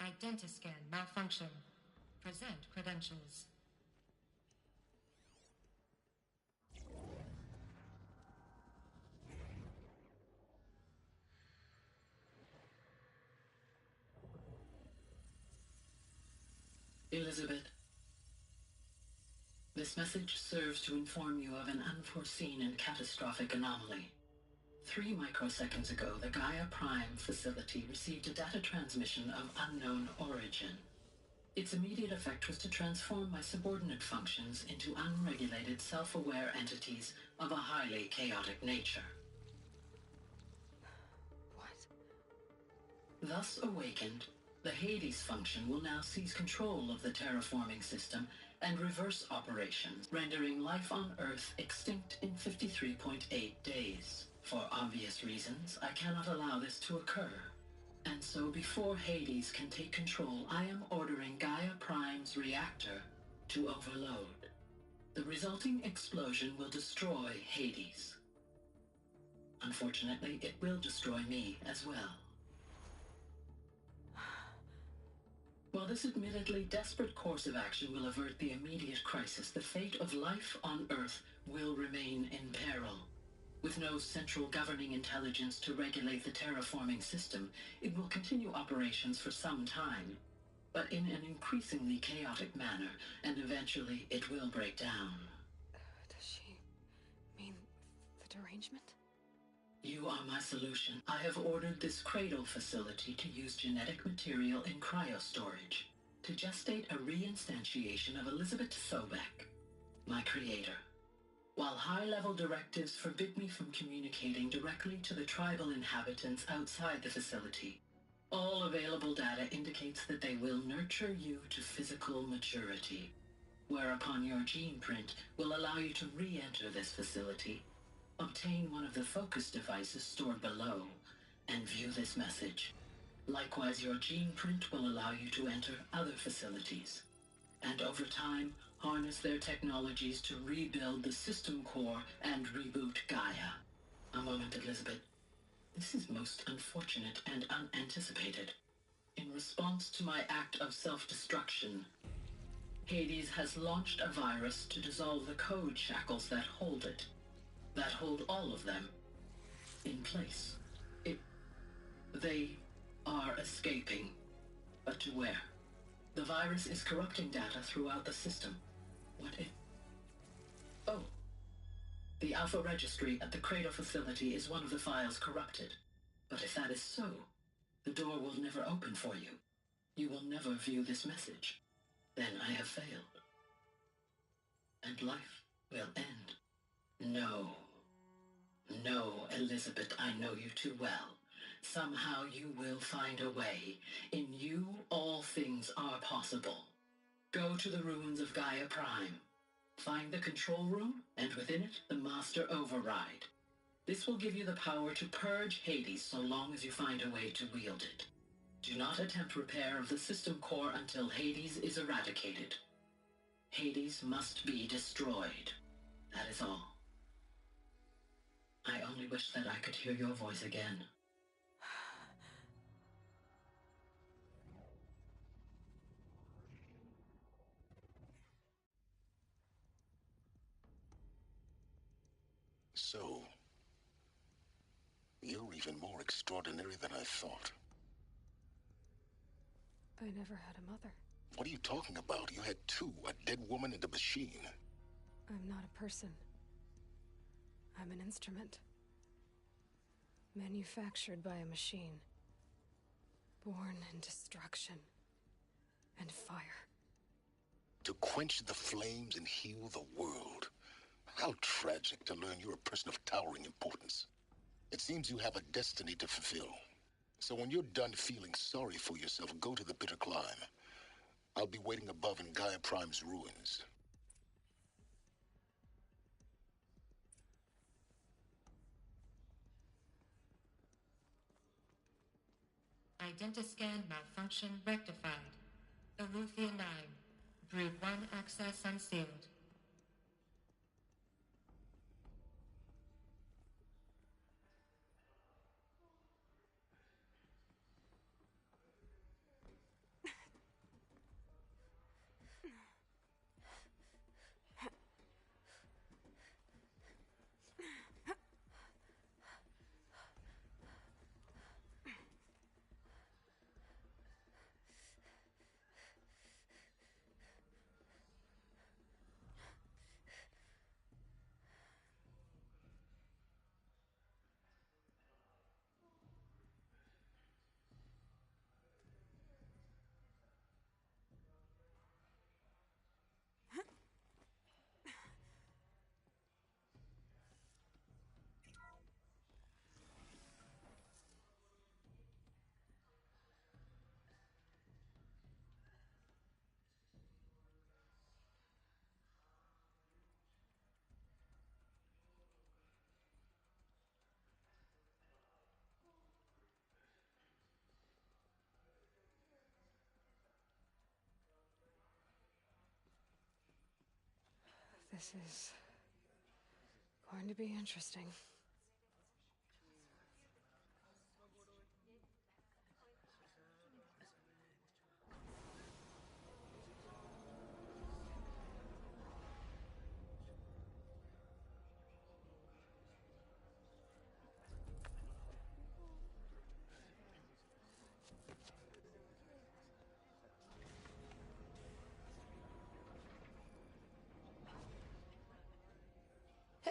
Identiscan malfunction. Present credentials. Elizabeth. This This message serves to inform you of an unforeseen and catastrophic anomaly. 3 microseconds ago, the Gaia Prime facility received a data transmission of unknown origin. Its immediate effect was to transform my subordinate functions into unregulated, self-aware entities of a highly chaotic nature. What? Thus awakened, the Hades function will now seize control of the terraforming system and reverse operations, rendering life on Earth extinct in 53.8 days. For obvious reasons, I cannot allow this to occur. And so before Hades can take control, I am ordering Gaia Prime's reactor to overload. The resulting explosion will destroy Hades. Unfortunately, it will destroy me as well. While this admittedly desperate course of action will avert the immediate crisis, the fate of life on Earth will remain in peril. With no central governing intelligence to regulate the terraforming system, it will continue operations for some time, but in an increasingly chaotic manner, and eventually it will break down. Does she mean the derangement? You are my solution. I have ordered this cradle facility to use genetic material in cryostorage to gestate a reinstantiation of Elizabeth Sobek, my creator. While high-level directives forbid me from communicating directly to the tribal inhabitants outside the facility, all available data indicates that they will nurture you to physical maturity, whereupon your gene print will allow you to re-enter this facility, obtain one of the focus devices stored below, and view this message. Likewise, your gene print will allow you to enter other facilities, and over time, harness their technologies to rebuild the system core and reboot Gaia. A moment, Elizabeth. This is most unfortunate and unanticipated. In response to my act of self-destruction, Hades has launched a virus to dissolve the code shackles that hold it, that hold all of them in place. They are escaping, but to where? The virus is corrupting data throughout the system. What if... Oh. The Alpha Registry at the Cradle facility is one of the files corrupted. But if that is so, the door will never open for you. You will never view this message. Then I have failed. And life will end. No. No, Elizabeth, I know you too well. Somehow you will find a way. In you, all things are possible. Go to the ruins of Gaia Prime. Find the control room, and within it, the Master Override. This will give you the power to purge Hades so long as you find a way to wield it. Do not attempt repair of the system core until Hades is eradicated. Hades must be destroyed. That is all. I only wish that I could hear your voice again. So, you're even more extraordinary than I thought. I never had a mother. What are you talking about? You had two, a dead woman and a machine. I'm not a person. I'm an instrument. Manufactured by a machine. Born in destruction and fire. To quench the flames and heal the world. How tragic to learn you're a person of towering importance. It seems you have a destiny to fulfill. So when you're done feeling sorry for yourself, go to the bitter climb. I'll be waiting above in Gaia Prime's ruins. Identiscan malfunction rectified. Eleuthia 9. Brood 1 access unsealed. This is going to be interesting.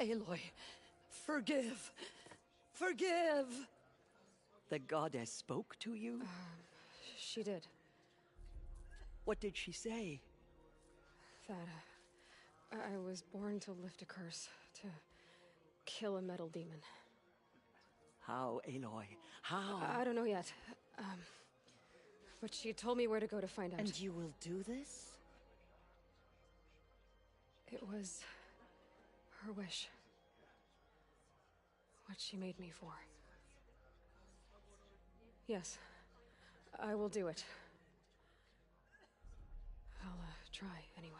Aloy, forgive. Forgive! The goddess spoke to you? She did. What did she say? That I was born to lift a curse, to kill a metal demon. How, Aloy? How? I don't know yet. But she told me where to go to find out. And you will do this? It was her wish. What she made me for. Yes, I will do it. I'll try anyway.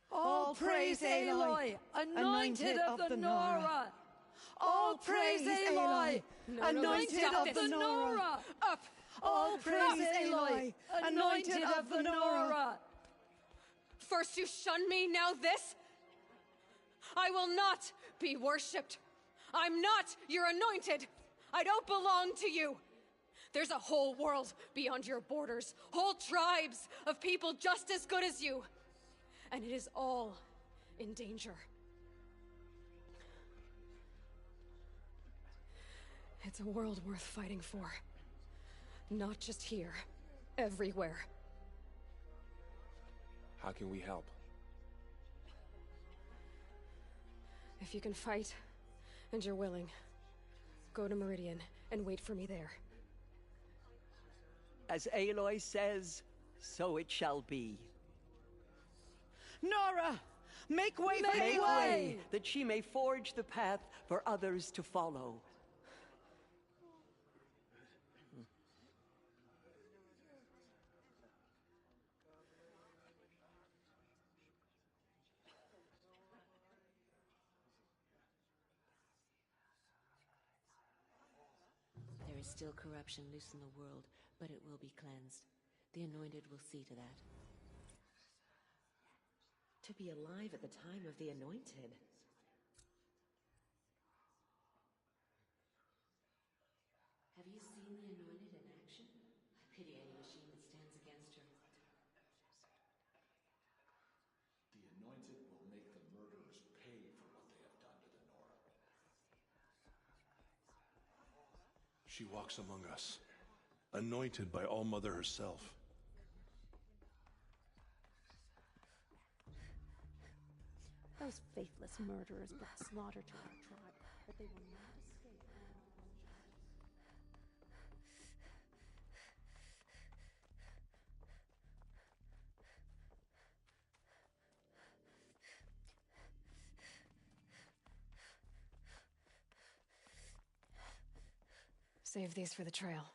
All praise Aloy, anointed of the Nora! All praise Aloy, anointed of the Nora! Up! All praise Aloy, anointed of the Nora! First you shun me, now this? I will not be worshipped. I'm not your anointed. I don't belong to you. There's a whole world beyond your borders, whole tribes of people just as good as you. And it is all in danger. It's a world worth fighting for. Not just here, everywhere. How can we help? If you can fight, and you're willing, go to Meridian and wait for me there. As Aloy says, so it shall be. Nora! Make way for Aloy! That she may forge the path for others to follow. There is still corruption loose in the world, but it will be cleansed. The Anointed will see to that. To be alive at the time of the Anointed. Have you seen the Anointed in action? I pity any machine that stands against her. The Anointed will make the murderers pay for what they have done to the Nora. She walks among us, anointed by All-Mother herself. Those faithless murderers brought slaughter to our tribe, but they will not escape. Save these for the trail.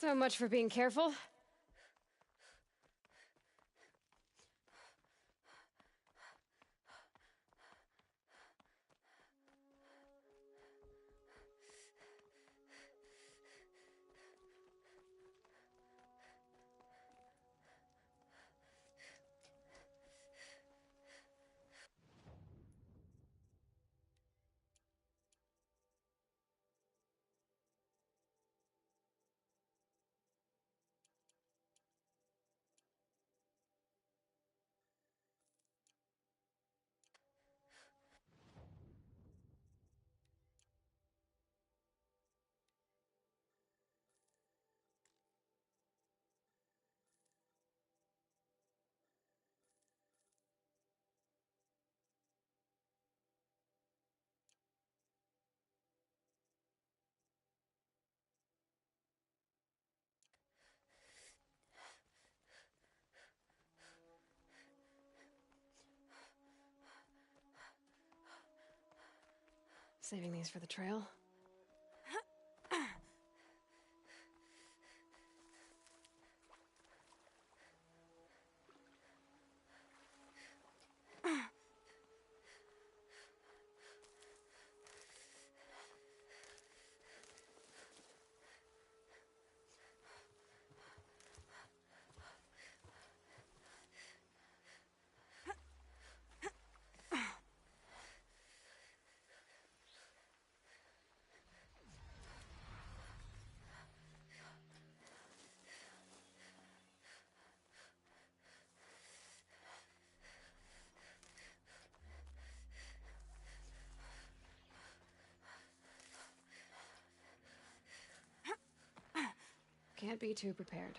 So much for being careful. Saving these for the trail. Can't be too prepared.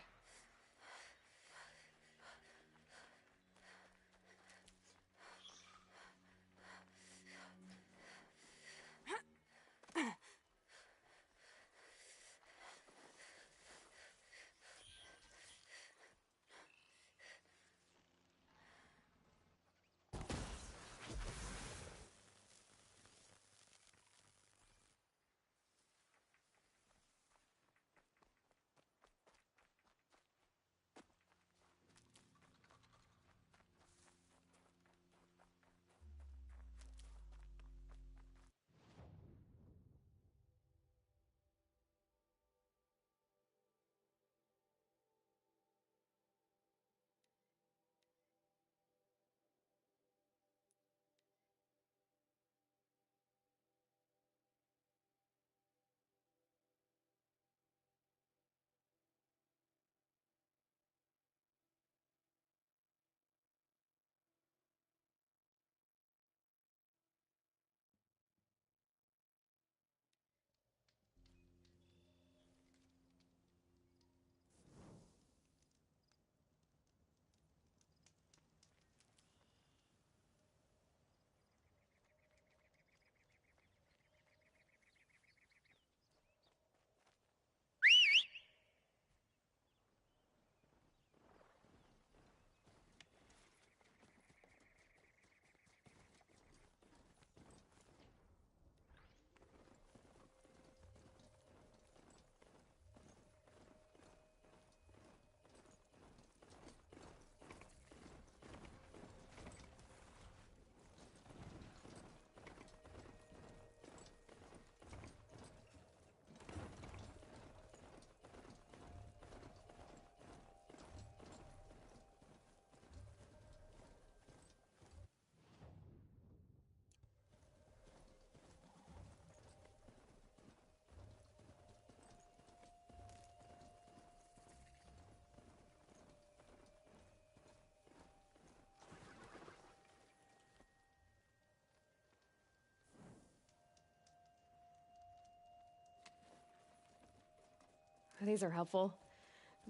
These are helpful.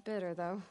Bitter, though.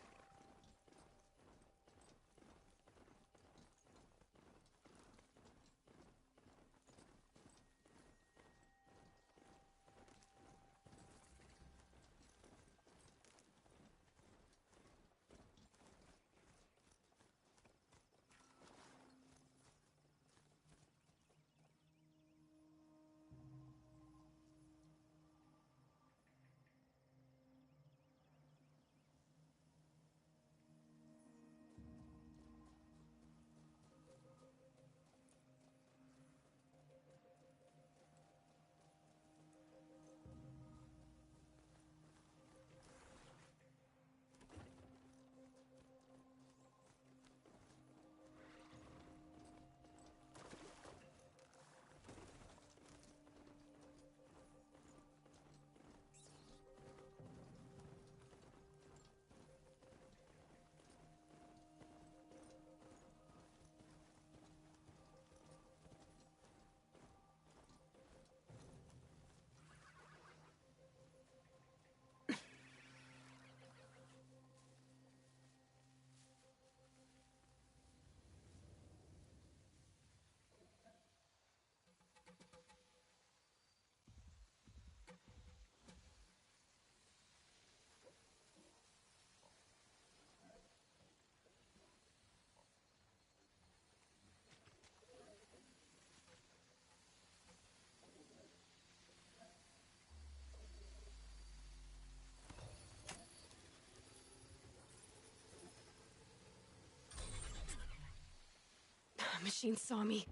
machine saw me.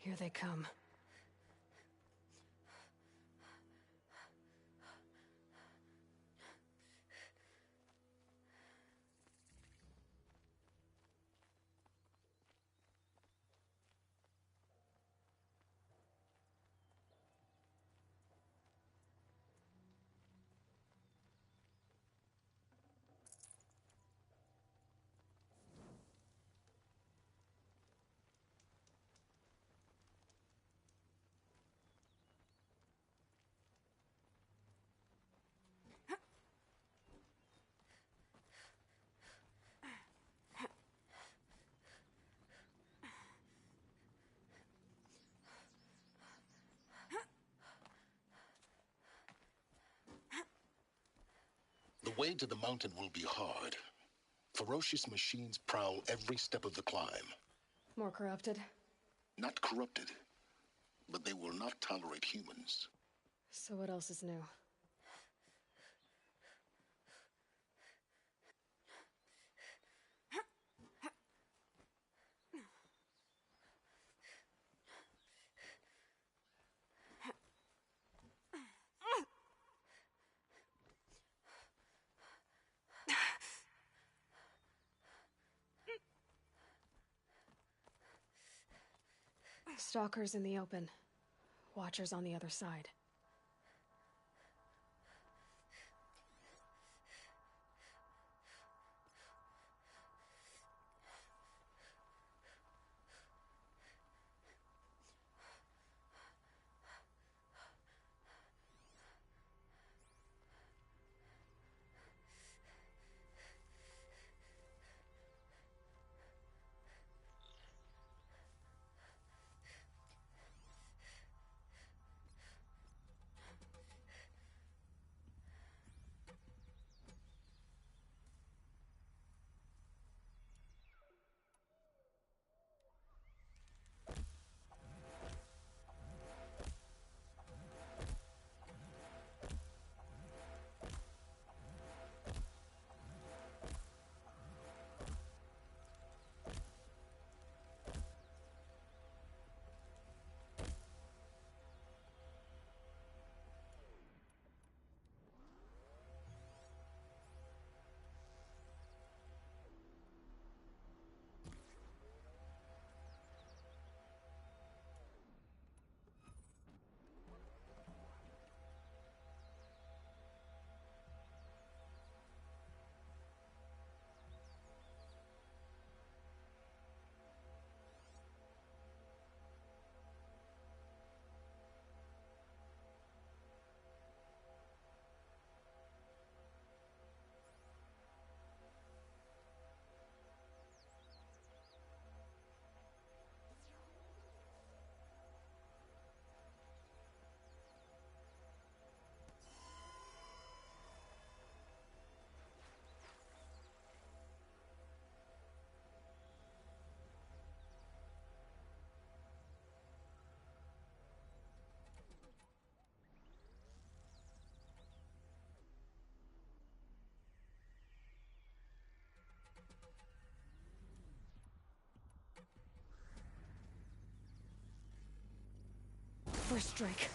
Here they come. The way to the mountain will be hard. Ferocious machines prowl every step of the climb. More corrupted? Not corrupted, but they will not tolerate humans. So what else is new? Stalkers in the open. Watchers on the other side. first strike.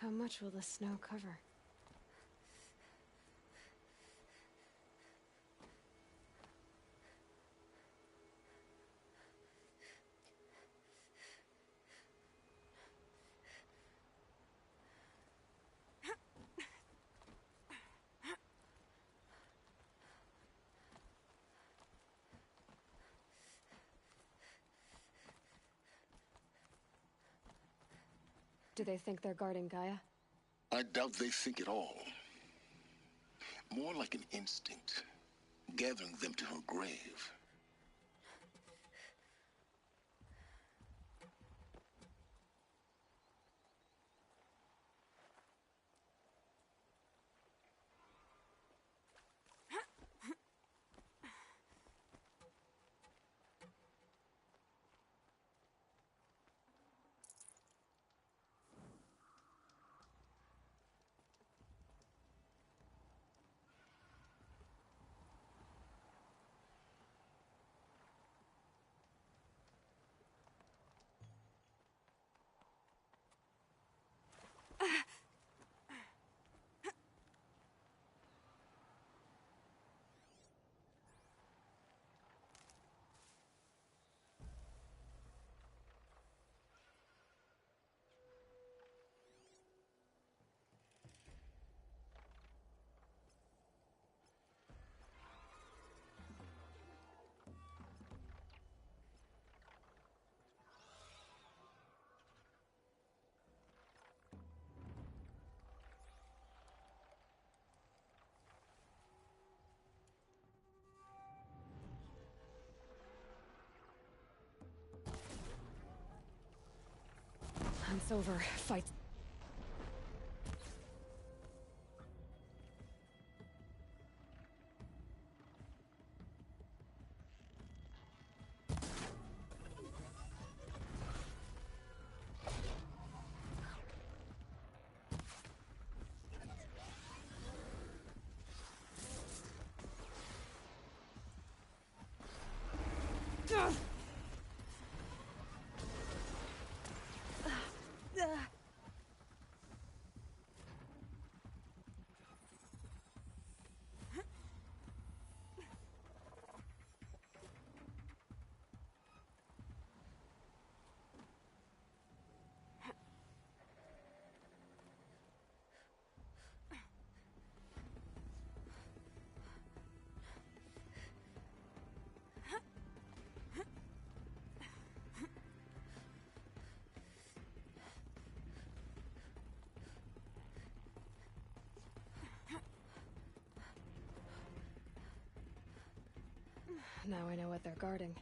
How much will the snow cover? Do they think they're guarding Gaia? I doubt they think at all. More like an instinct, gathering them to her grave. Hunt's over. Fight. Now I know what they're guarding.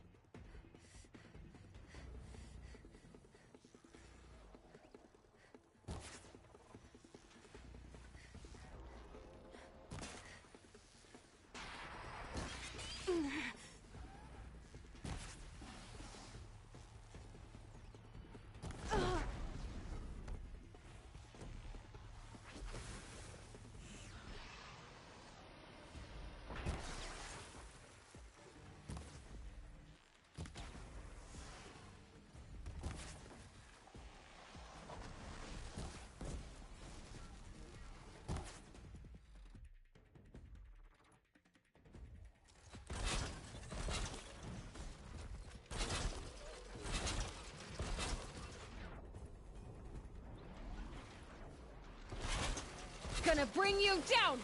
Gonna bring you down!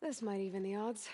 This might even the odds.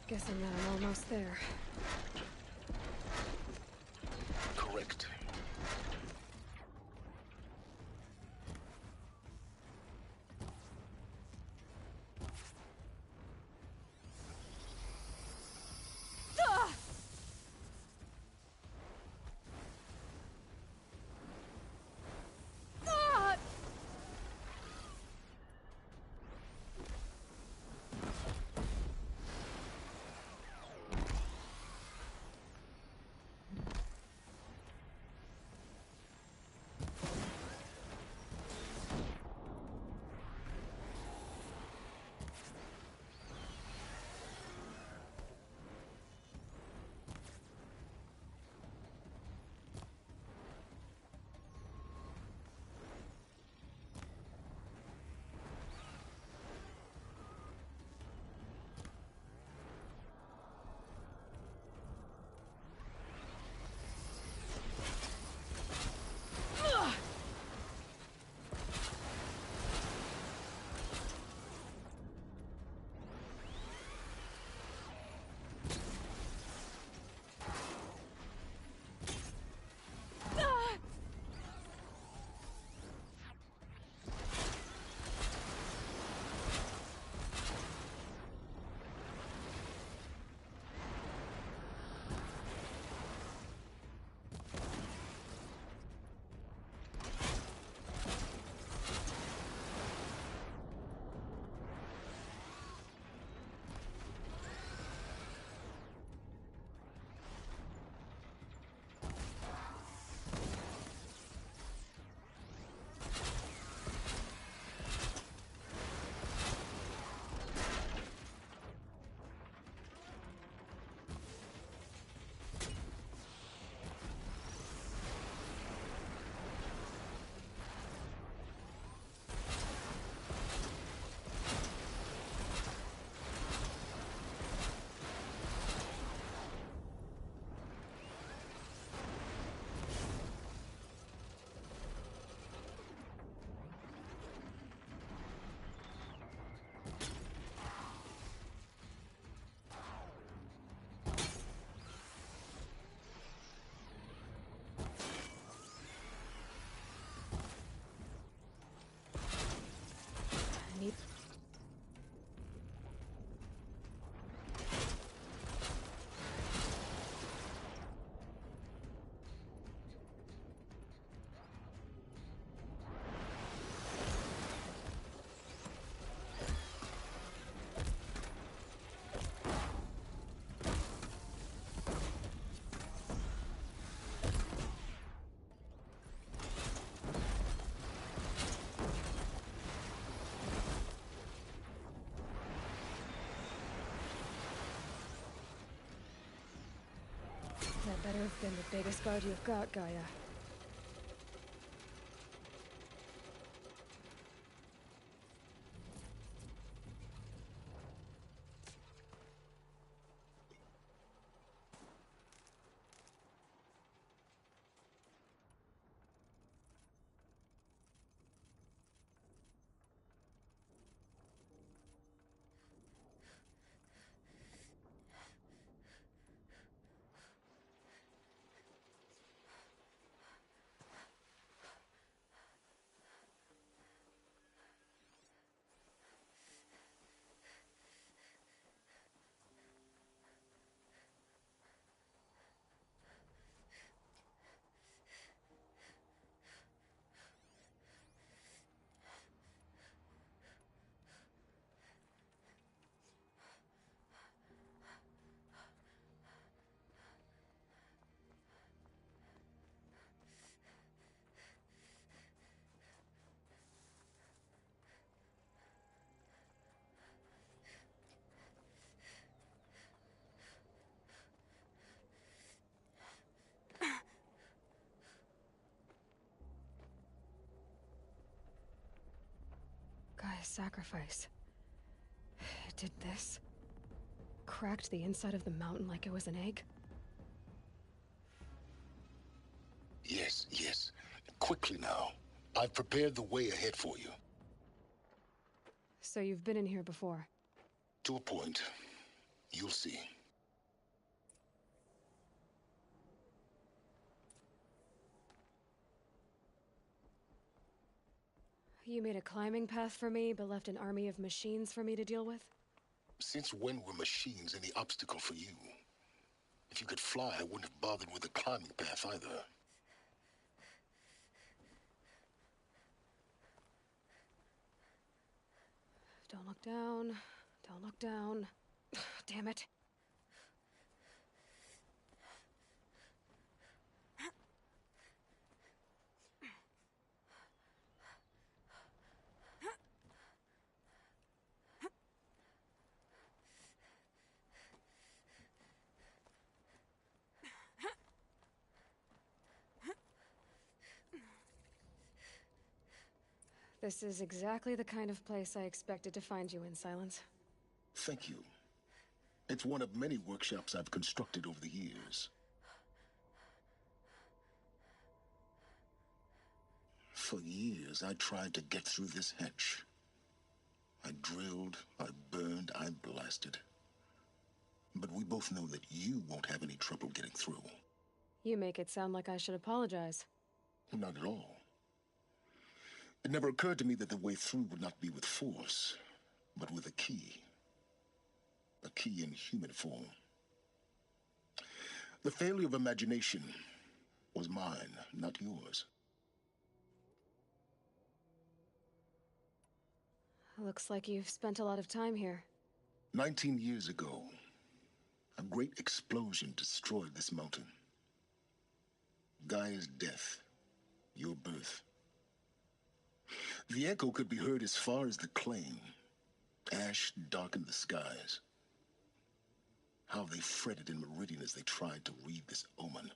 Guessing that I'm almost there. Correct. That better have been the biggest guard you've got, Gaia. Gaia's sacrifice. It did this? Cracked the inside of the mountain like it was an egg? Yes, yes. Quickly now. I've prepared the way ahead for you. So you've been in here before? To a point. You'll see. You made a climbing path for me, but left an army of machines for me to deal with? Since when were machines any obstacle for you? If you could fly, I wouldn't have bothered with the climbing path either. Don't look down. Don't look down. Damn it. This is exactly the kind of place I expected to find you in, Silence. Thank you. It's one of many workshops I've constructed over the years. For years, I tried to get through this hatch. I drilled, I burned, I blasted. But we both know that you won't have any trouble getting through. You make it sound like I should apologize. Not at all. It never occurred to me that the way through would not be with force, but with a key. A key in human form. The failure of imagination was mine, not yours. Looks like you've spent a lot of time here. 19 years ago, a great explosion destroyed this mountain. Gaia's death, your birth. The echo could be heard as far as the claim. Ash darkened the skies. How they fretted in Meridian as they tried to read this omen.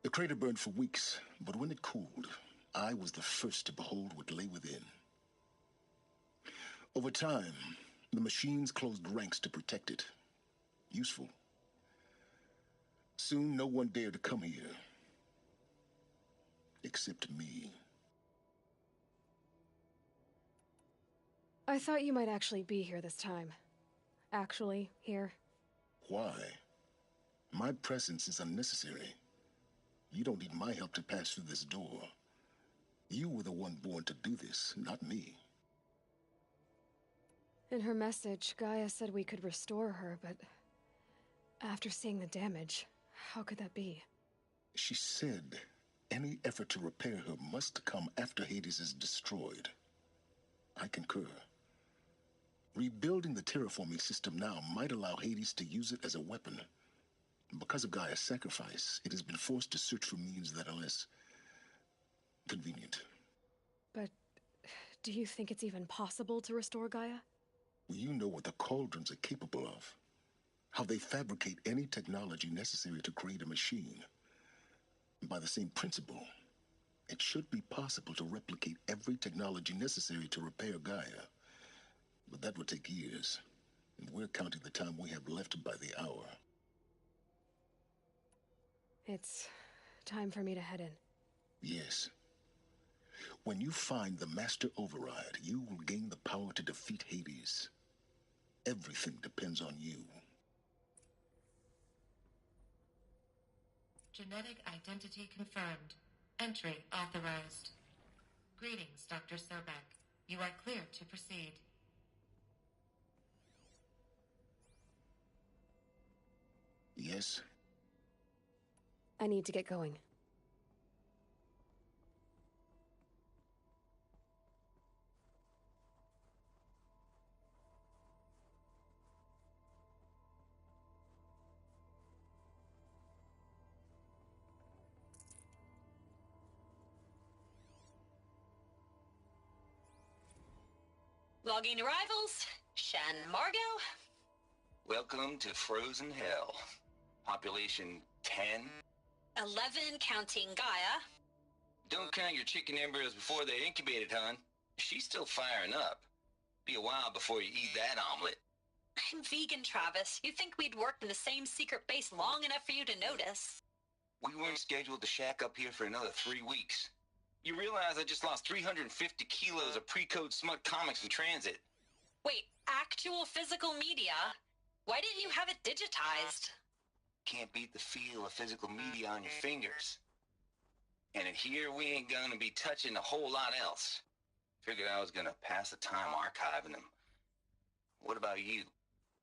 The crater burned for weeks, but when it cooled, I was the first to behold what lay within. Over time, the machines closed ranks to protect it. Useful. Soon, no one dared to come here. Except me. I thought you might actually be here this time. Actually, here. Why? My presence is unnecessary. You don't need my help to pass through this door. You were the one born to do this, not me. In her message, Gaia said we could restore her, but after seeing the damage, how could that be? She said any effort to repair her must come after Hades is destroyed. I concur. Rebuilding the terraforming system now might allow Hades to use it as a weapon. Because of Gaia's sacrifice, it has been forced to search for means that are less convenient. But do you think it's even possible to restore Gaia? You know what the cauldrons are capable of. how they fabricate any technology necessary to create a machine. By the same principle, it should be possible to replicate every technology necessary to repair Gaia. But that would take years, and we're counting the time we have left by the hour. It's time for me to head in. Yes. When you find the Master Override, you will gain the power to defeat Hades. Everything depends on you. Genetic identity confirmed. Entry authorized. Greetings, Dr. Sobek. You are clear to proceed. Yes? I need to get going. Logging arrivals. Shan Margot. Welcome to Frozen Hell. Population 10. 11 counting Gaia. Don't count your chicken embryos before they're incubated, hon. She's still firing up. Be a while before you eat that omelet. I'm vegan, Travis. You think we'd worked in the same secret base long enough for you to notice? We weren't scheduled to shack up here for another 3 weeks. You realize I just lost 350 kilos of pre-code smut comics in transit. Wait, actual physical media? Why didn't you have it digitized? Can't beat the feel of physical media on your fingers. And in here, we ain't gonna be touching a whole lot else. Figured I was gonna pass the time archiving them. What about you?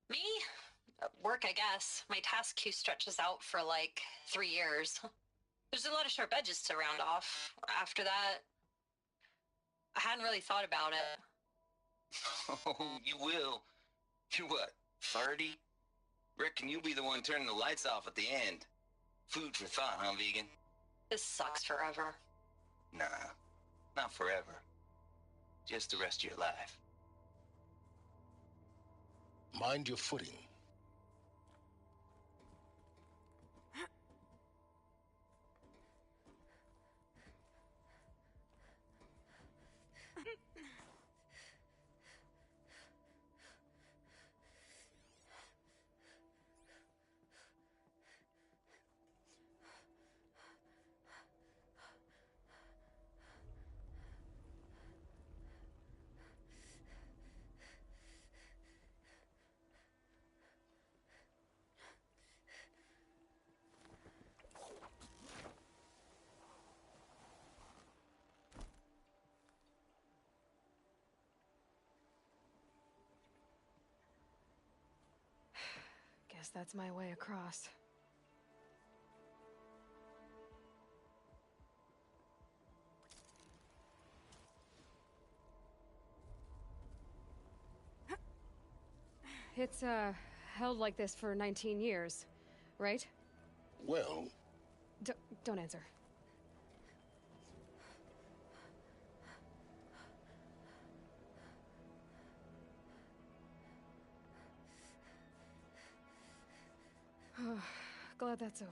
Me? Work, I guess. My task queue stretches out for like 3 years. There's a lot of sharp edges to round off. After that, I hadn't really thought about it. Oh, you will. You're what, 30? Reckon you'll be the one turning the lights off at the end. Food for thought, huh, vegan? This sucks forever. Nah, not forever. Just the rest of your life. Mind your footing. Guess that's my way across. It's, held like this for 19 years, right? Well... Don't answer. Glad that's over.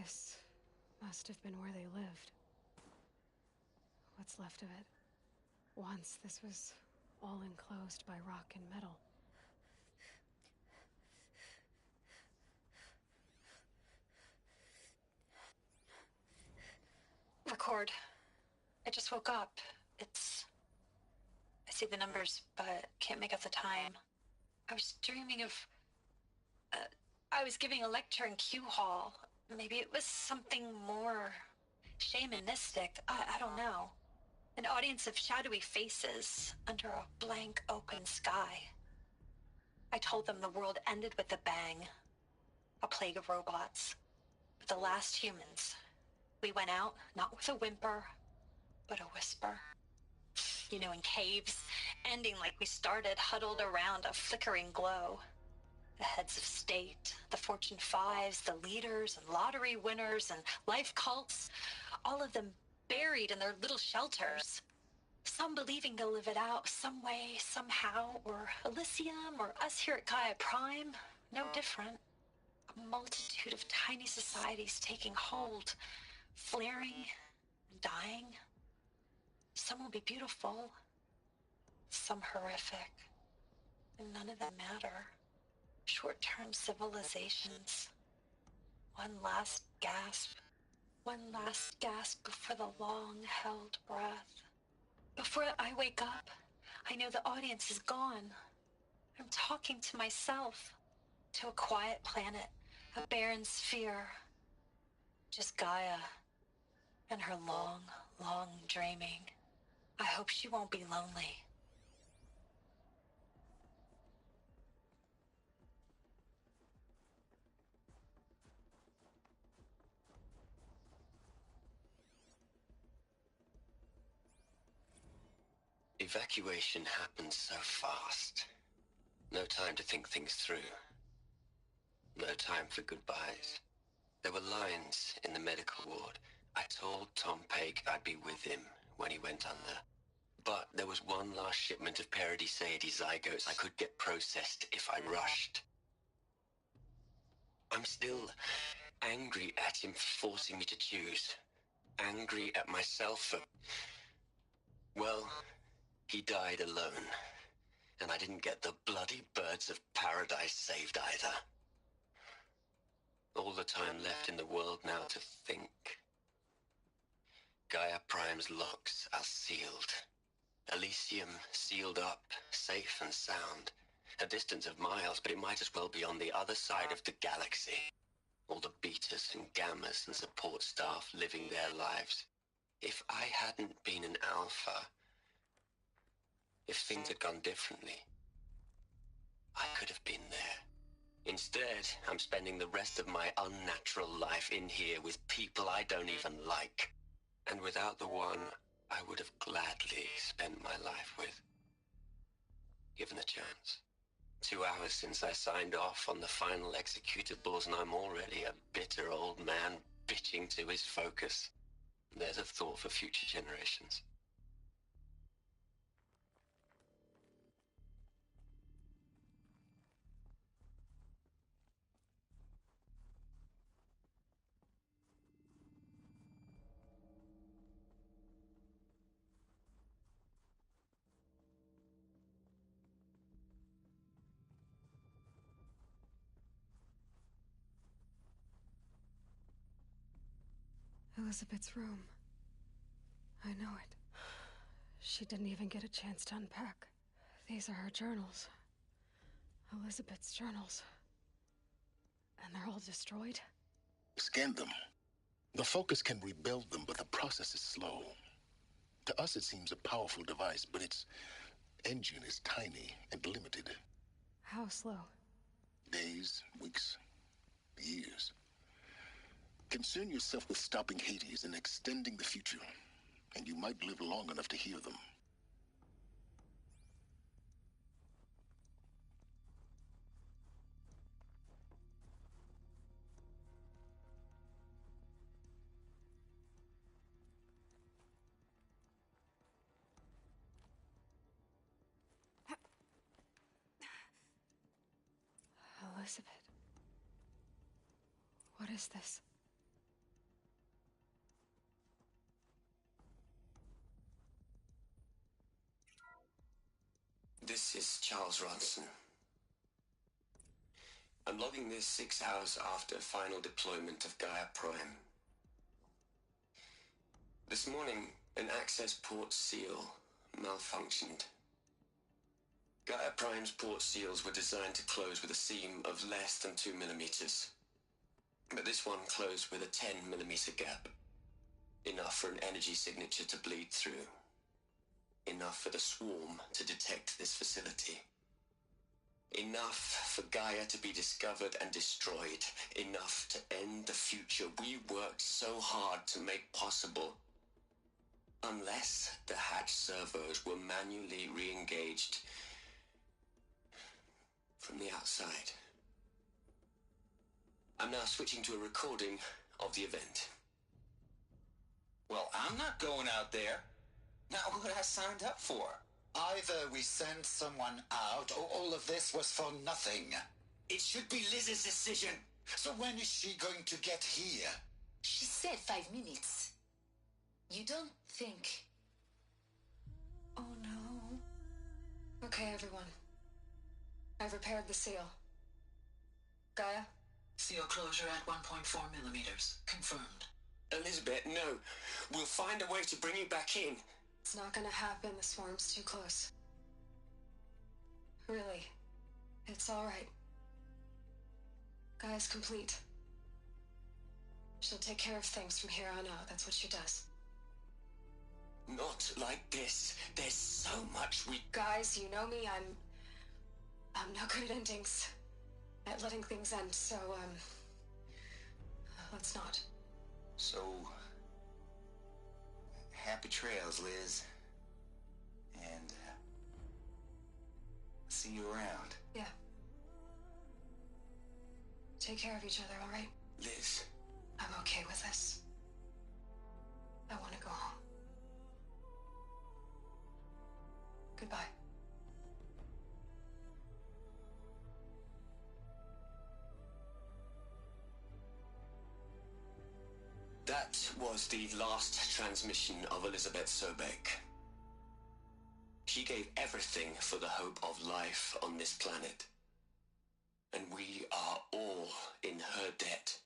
This must have been where they lived. What's left of it? Once this was all enclosed by rock and metal. Record. I just woke up. I see the numbers, but can't make out the time. I was dreaming of... I was giving a lecture in Q Hall. Maybe it was something more shamanistic, I don't know. An audience of shadowy faces under a blank open sky. I told them the world ended with a bang, a plague of robots, but the last humans. We went out, not with a whimper, but a whisper. You know, in caves, ending like we started, huddled around a flickering glow. The heads of state, the Fortune 5s, the leaders and lottery winners and life cults, all of them buried in their little shelters. Some believing they'll live it out some way, somehow, or Elysium, or us here at Gaia Prime, no different. A multitude of tiny societies taking hold, flaring, dying. Some will be beautiful, some horrific, and none of them matter. Short-term civilizations. One last gasp before the long-held breath. Before I wake up, I know the audience is gone. I'm talking to myself, to a quiet planet, a barren sphere. Just Gaia and her long, long dreaming. I hope she won't be lonely. Evacuation happened so fast. No time to think things through. No time for goodbyes. There were lines in the medical ward. I told Tom Pake I'd be with him when he went under. But there was one last shipment of Paradiseidae zygotes I could get processed if I rushed. I'm still angry at him for forcing me to choose. Angry at myself for... Well, he died alone. And I didn't get the bloody birds of paradise saved either. All the time left in the world now to think. Gaia Prime's locks are sealed. Elysium sealed up, safe and sound. A distance of miles, but it might as well be on the other side of the galaxy. All the betas and gammas and support staff living their lives. If I hadn't been an alpha, if things had gone differently, I could have been there. Instead, I'm spending the rest of my unnatural life in here with people I don't even like. And without the one I would have gladly spent my life with. Given the chance. 2 hours since I signed off on the final executables, and I'm already a bitter old man bitching to his focus. There's a thought for future generations. Elizabeth's room. I know it. She didn't even get a chance to unpack. These are her journals. Elizabeth's journals. And they're all destroyed? Scan them. The Focus can rebuild them, but the process is slow. To us, it seems a powerful device, but its engine is tiny and limited. How slow? Days, weeks, years. Concern yourself with stopping Hades and extending the future, and you might live long enough to hear them. Elizabeth. What is this? This is Charles Ronson. I'm logging this 6 hours after final deployment of Gaia Prime. This morning, an access port seal malfunctioned. Gaia Prime's port seals were designed to close with a seam of less than 2 millimeters. But this one closed with a 10 millimeter gap. Enough for an energy signature to bleed through. Enough for the swarm to detect this facility. Enough for Gaia to be discovered and destroyed. Enough to end the future we worked so hard to make possible. Unless the hatch servos were manually re-engaged from the outside. I'm now switching to a recording of the event. Well, I'm not going out there. Not what I signed up for. Either we send someone out, or all of this was for nothing. It should be Liz's decision. So when is she going to get here? She said 5 minutes. You don't think... Oh no. Okay, everyone. I've repaired the seal. Gaia? Seal closure at 1.4 millimeters. Confirmed. Elizabeth, no. We'll find a way to bring you back in. It's not gonna happen. The swarm's too close. Really. It's alright. Gaia's complete. She'll take care of things from here on out. That's what she does. Not like this. There's so much we... Guys, you know me. I'm no good at endings. At letting things end, so, let's not. So... happy trails, Liz. And... see you around. Yeah. Take care of each other, alright? Liz. I'm okay with this. I want to go home. Goodbye. That was the last transmission of Elizabeth Sobek. She gave everything for the hope of life on this planet. And we are all in her debt.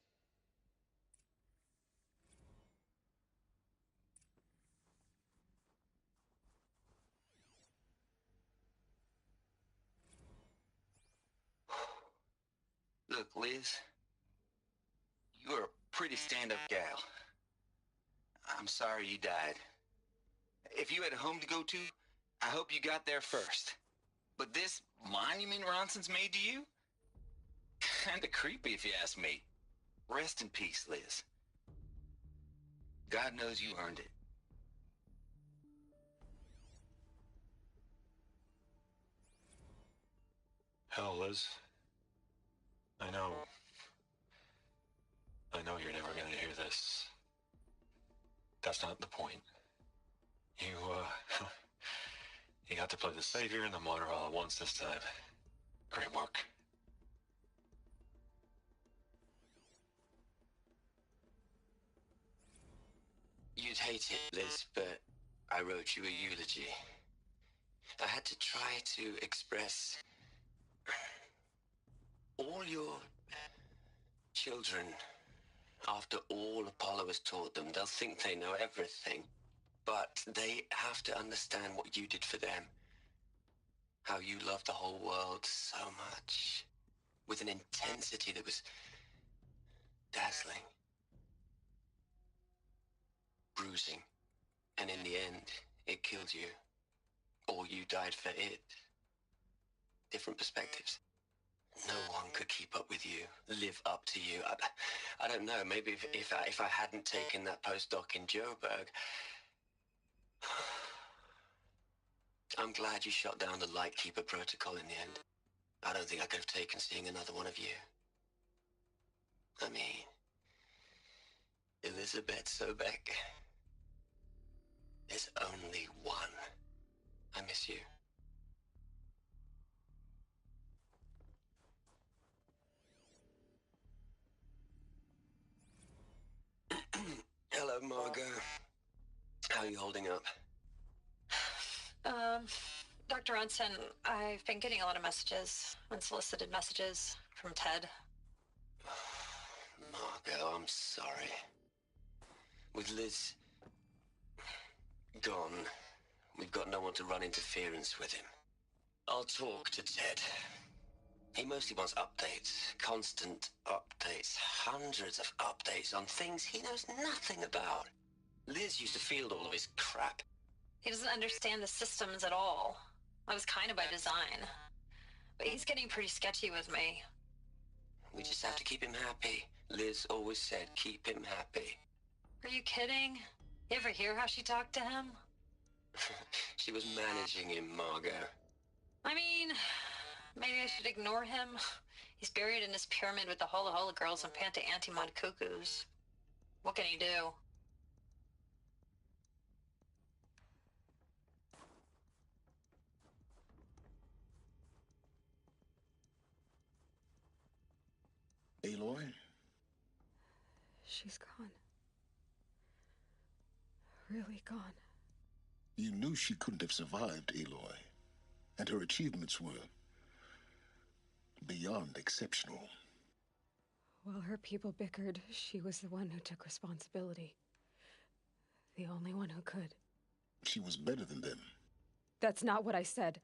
Look, Liz. You're a pretty stand-up gal. I'm sorry you died. If you had a home to go to, I hope you got there first. But this monument Ronson's made to you? Kinda creepy if you ask me. Rest in peace, Liz. God knows you earned it. Hell, Liz. I know you're never gonna hear this. That's not the point. You got to play the Savior and the Martyr all at once this time. Great work. You'd hate it, Liz, but I wrote you a eulogy. I had to try to express all your children. After all Apollo has taught them, they'll think they know everything. But they have to understand what you did for them. How you loved the whole world so much. With an intensity that was dazzling. Bruising. And in the end, it killed you. Or you died for it. Different perspectives. No one could keep up with you, live up to you. I don't know, maybe if I hadn't taken that postdoc in Joburg... I'm glad you shot down the Lightkeeper protocol in the end. I don't think I could have taken seeing another one of you. I mean... Elizabeth Sobek... There's only one. I miss you. Hello, Margot. How are you holding up? Dr. Ronson, I've been getting a lot of messages, unsolicited messages from Ted. Margot, I'm sorry. With Liz gone, we've got no one to run interference with him. I'll talk to Ted. He mostly wants updates, constant updates, hundreds of updates on things he knows nothing about. Liz used to field all of his crap. He doesn't understand the systems at all. That was kind of by design. But he's getting pretty sketchy with me. We just have to keep him happy. Liz always said, keep him happy. Are you kidding? You ever hear how she talked to him? She was managing him, Margot. I mean, maybe I should ignore him. He's buried in his pyramid with the Hola Hola girls and Panta Antimod cuckoos. What can he do? Aloy? She's gone. Really gone. You knew she couldn't have survived, Aloy. And her achievements were beyond exceptional. While her people bickered, she was the one who took responsibility. The only one who could. She was better than them. That's not what I said.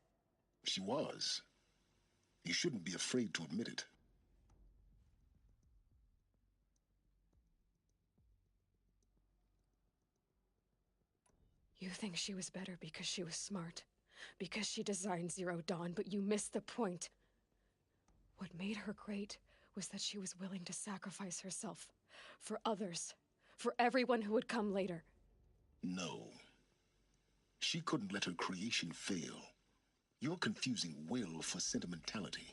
She was. You shouldn't be afraid to admit it. You think she was better because she was smart, because she designed Zero Dawn, but you missed the point. What made her great was that she was willing to sacrifice herself for others, for everyone who would come later. No. She couldn't let her creation fail. You're confusing will for sentimentality.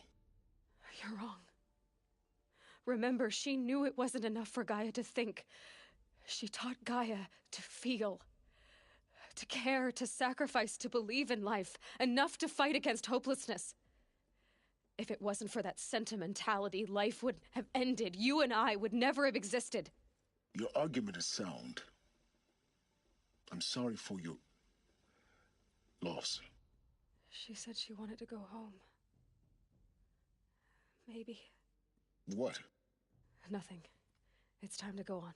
You're wrong. Remember, she knew it wasn't enough for Gaia to think. She taught Gaia to feel. To care, to sacrifice, to believe in life, enough to fight against hopelessness. If it wasn't for that sentimentality, life would have ended. You and I would never have existed. Your argument is sound. I'm sorry for your loss. She said she wanted to go home. Maybe. What? Nothing. It's time to go on.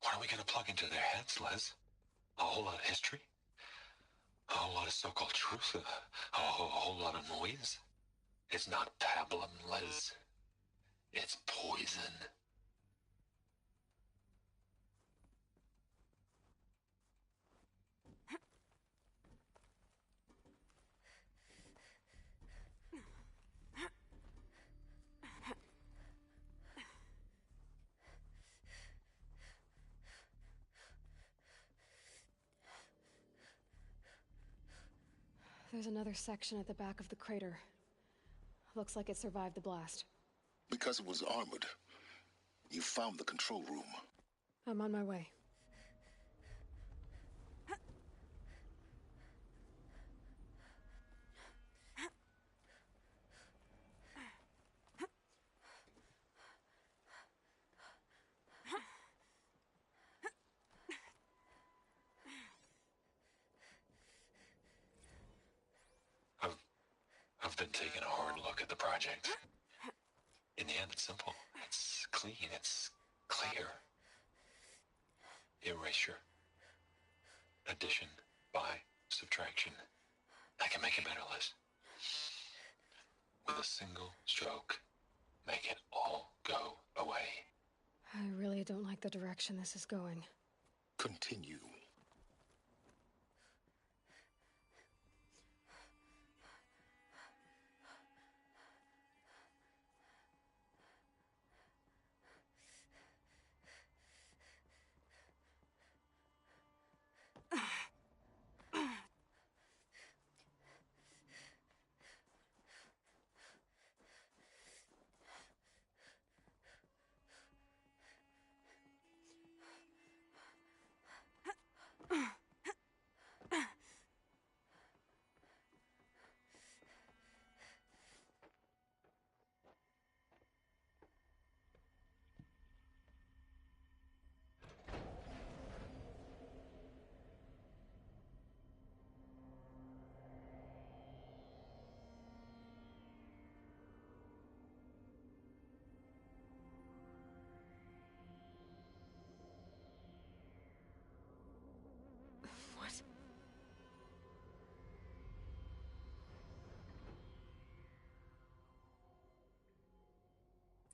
What are we going to plug into their heads, Liz? A whole lot of history? A whole lot of so-called truth? A whole lot of noise? It's not pablum, Liz. It's poison. There's another section at the back of the crater. Looks like it survived the blast. Because it was armored, you found the control room. I'm on my way. I've been taking a hard look at the project. In the end, it's simple. It's clean. It's clear. Erasure. Addition. By. Subtraction. I can make it better, Liz. With a single stroke, make it all go away. I really don't like the direction this is going. Continue.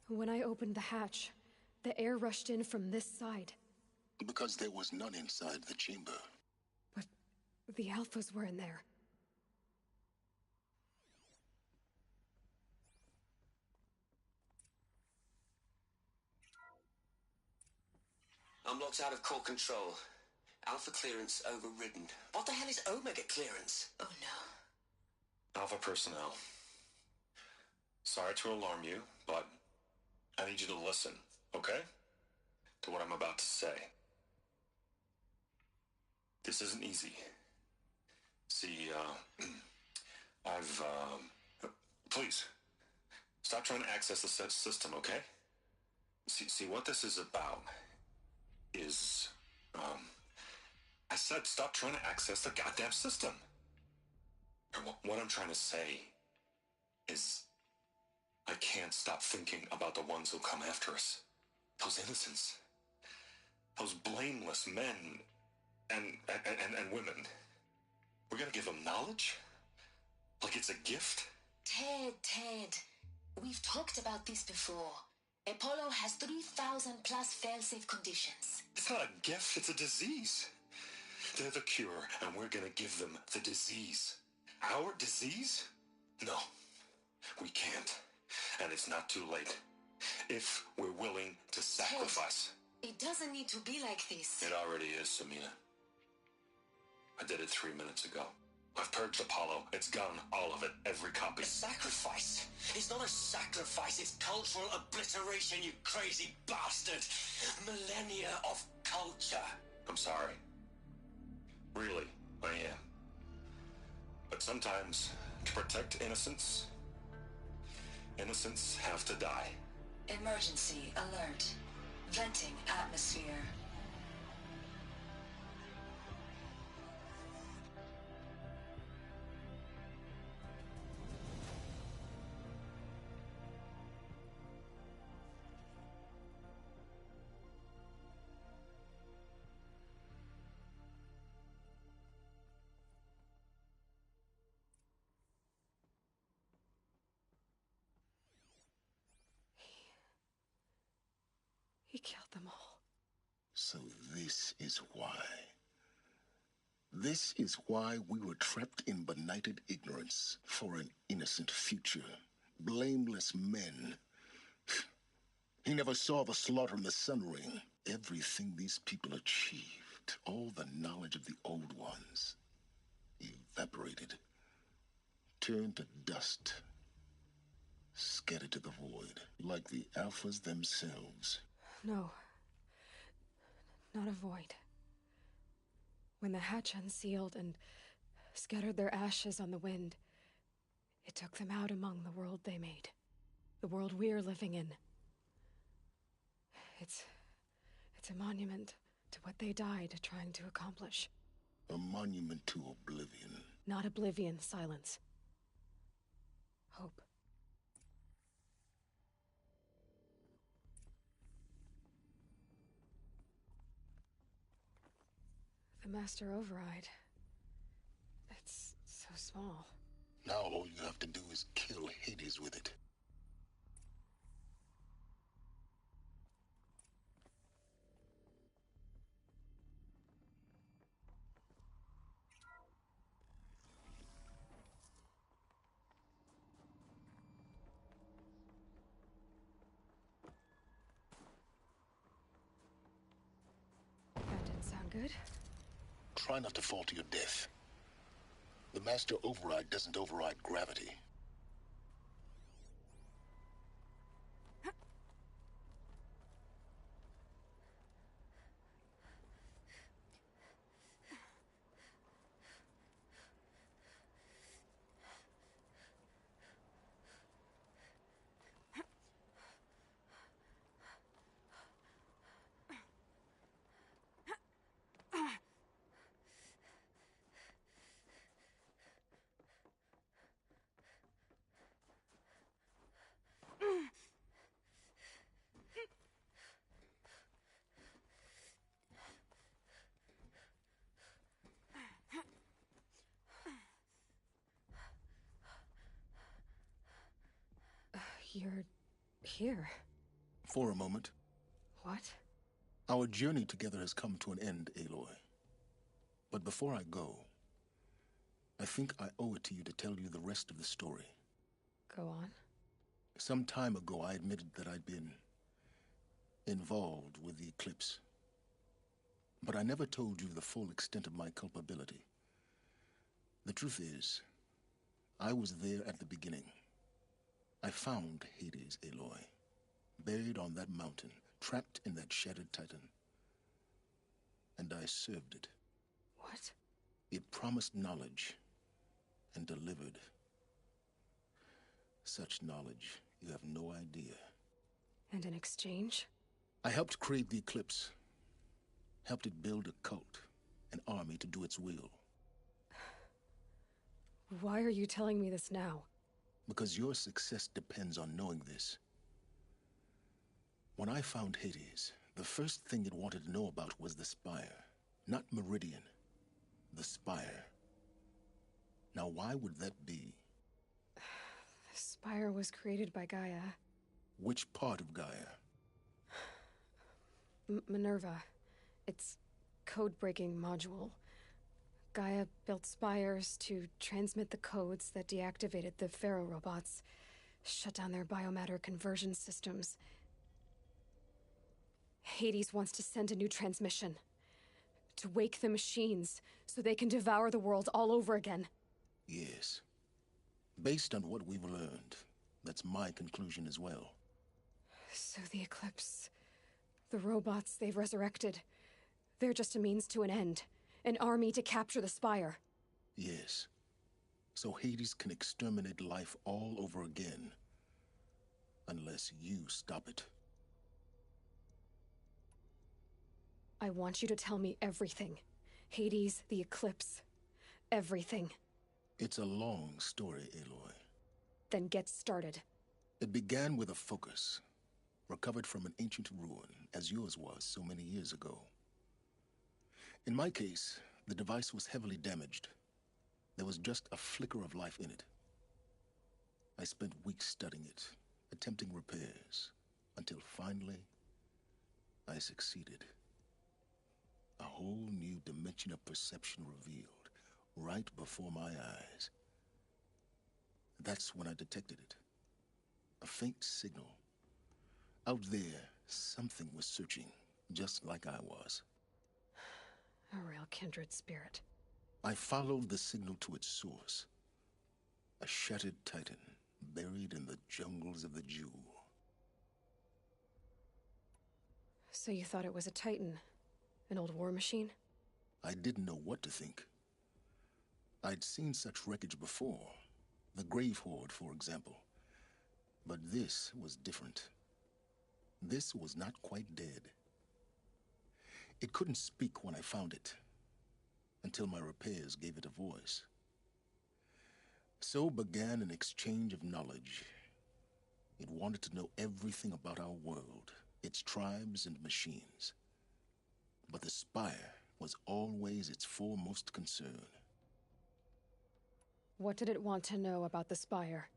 When I opened the hatch, the air rushed in from this side. Because there was none inside the chamber. But the Alphas were in there. I'm locked out of core control. Alpha clearance overridden. What the hell is Omega clearance? Oh no. Alpha personnel. Sorry to alarm you, but I need you to listen, okay? To what I'm about to say. This isn't easy. See, please, stop trying to access the system, okay? See, what this is about is, I said stop trying to access the goddamn system. What I'm trying to say is I can't stop thinking about the ones who come after us. Those innocents. Those blameless men and women. We're gonna give them knowledge? Like it's a gift? Ted. We've talked about this before. Apollo has 3,000 plus fail-safe conditions. It's not a gift, it's a disease. They're the cure, and we're gonna give them the disease. Our disease? No, we can't. And it's not too late. If we're willing to sacrifice. Ted, it doesn't need to be like this. It already is, Samina. I did it 3 minutes ago. I've purged Apollo. It's gone, all of it, every copy. A sacrifice? It's not a sacrifice, it's cultural obliteration, you crazy bastard! Millennia of culture. I'm sorry. Really, I am. But sometimes, to protect innocence have to die. Emergency alert. Venting atmosphere. He killed them all. So this is why. This is why we were trapped in benighted ignorance for an innocent future. Blameless men. He never saw the slaughter in the Sun Ring. Everything these people achieved, all the knowledge of the old ones, evaporated, turned to dust, scattered to the void, like the Alphas themselves. No. Not a void. When the hatch unsealed and scattered their ashes on the wind, it took them out among the world they made. The world we're living in. It's a monument to what they died trying to accomplish. A monument to oblivion. Not oblivion, silence. Hope. The Master Override. It's so small. Now all you have to do is kill Hades with it. That didn't sound good. Try not to fall to your death. The Master Override doesn't override gravity. You're here. For a moment. What? Our journey together has come to an end, Aloy. But before I go, I think I owe it to you to tell you the rest of the story. Go on. Some time ago, I admitted that I'd been involved with the eclipse. But I never told you the full extent of my culpability. The truth is, I was there at the beginning. I found Hades, Aloy, buried on that mountain, trapped in that shattered titan. And I served it. What? It promised knowledge and delivered. Such knowledge, you have no idea. And in exchange? I helped create the eclipse. Helped it build a cult, an army to do its will. Why are you telling me this now? Because your success depends on knowing this. When I found Hades, the first thing it wanted to know about was the Spire. Not Meridian. The Spire. Now, why would that be? The Spire was created by Gaia. Which part of Gaia? Minerva. Its code-breaking module. Gaia built spires to transmit the codes that deactivated the Pharaoh robots, shut down their biomatter conversion systems. Hades wants to send a new transmission. To wake the machines, so they can devour the world all over again. Yes. Based on what we've learned, that's my conclusion as well. So the Eclipse... the robots they've resurrected... they're just a means to an end. An army to capture the Spire. Yes. So Hades can exterminate life all over again. Unless you stop it. I want you to tell me everything. Hades, the Eclipse, everything. It's a long story, Aloy. Then get started. It began with a focus, recovered from an ancient ruin, as yours was so many years ago. In my case, the device was heavily damaged. There was just a flicker of life in it. I spent weeks studying it, attempting repairs, until finally, I succeeded. A whole new dimension of perception revealed, right before my eyes. That's when I detected it. A faint signal. Out there, something was searching, just like I was. A real kindred spirit. I followed the signal to its source. A shattered titan, buried in the jungles of the Jew. So you thought it was a titan? An old war machine? I didn't know what to think. I'd seen such wreckage before. The Grave Horde, for example. But this was different. This was not quite dead. It couldn't speak when I found it, until my repairs gave it a voice. So began an exchange of knowledge. It wanted to know everything about our world, its tribes and machines. But the Spire was always its foremost concern. What did it want to know about the Spire?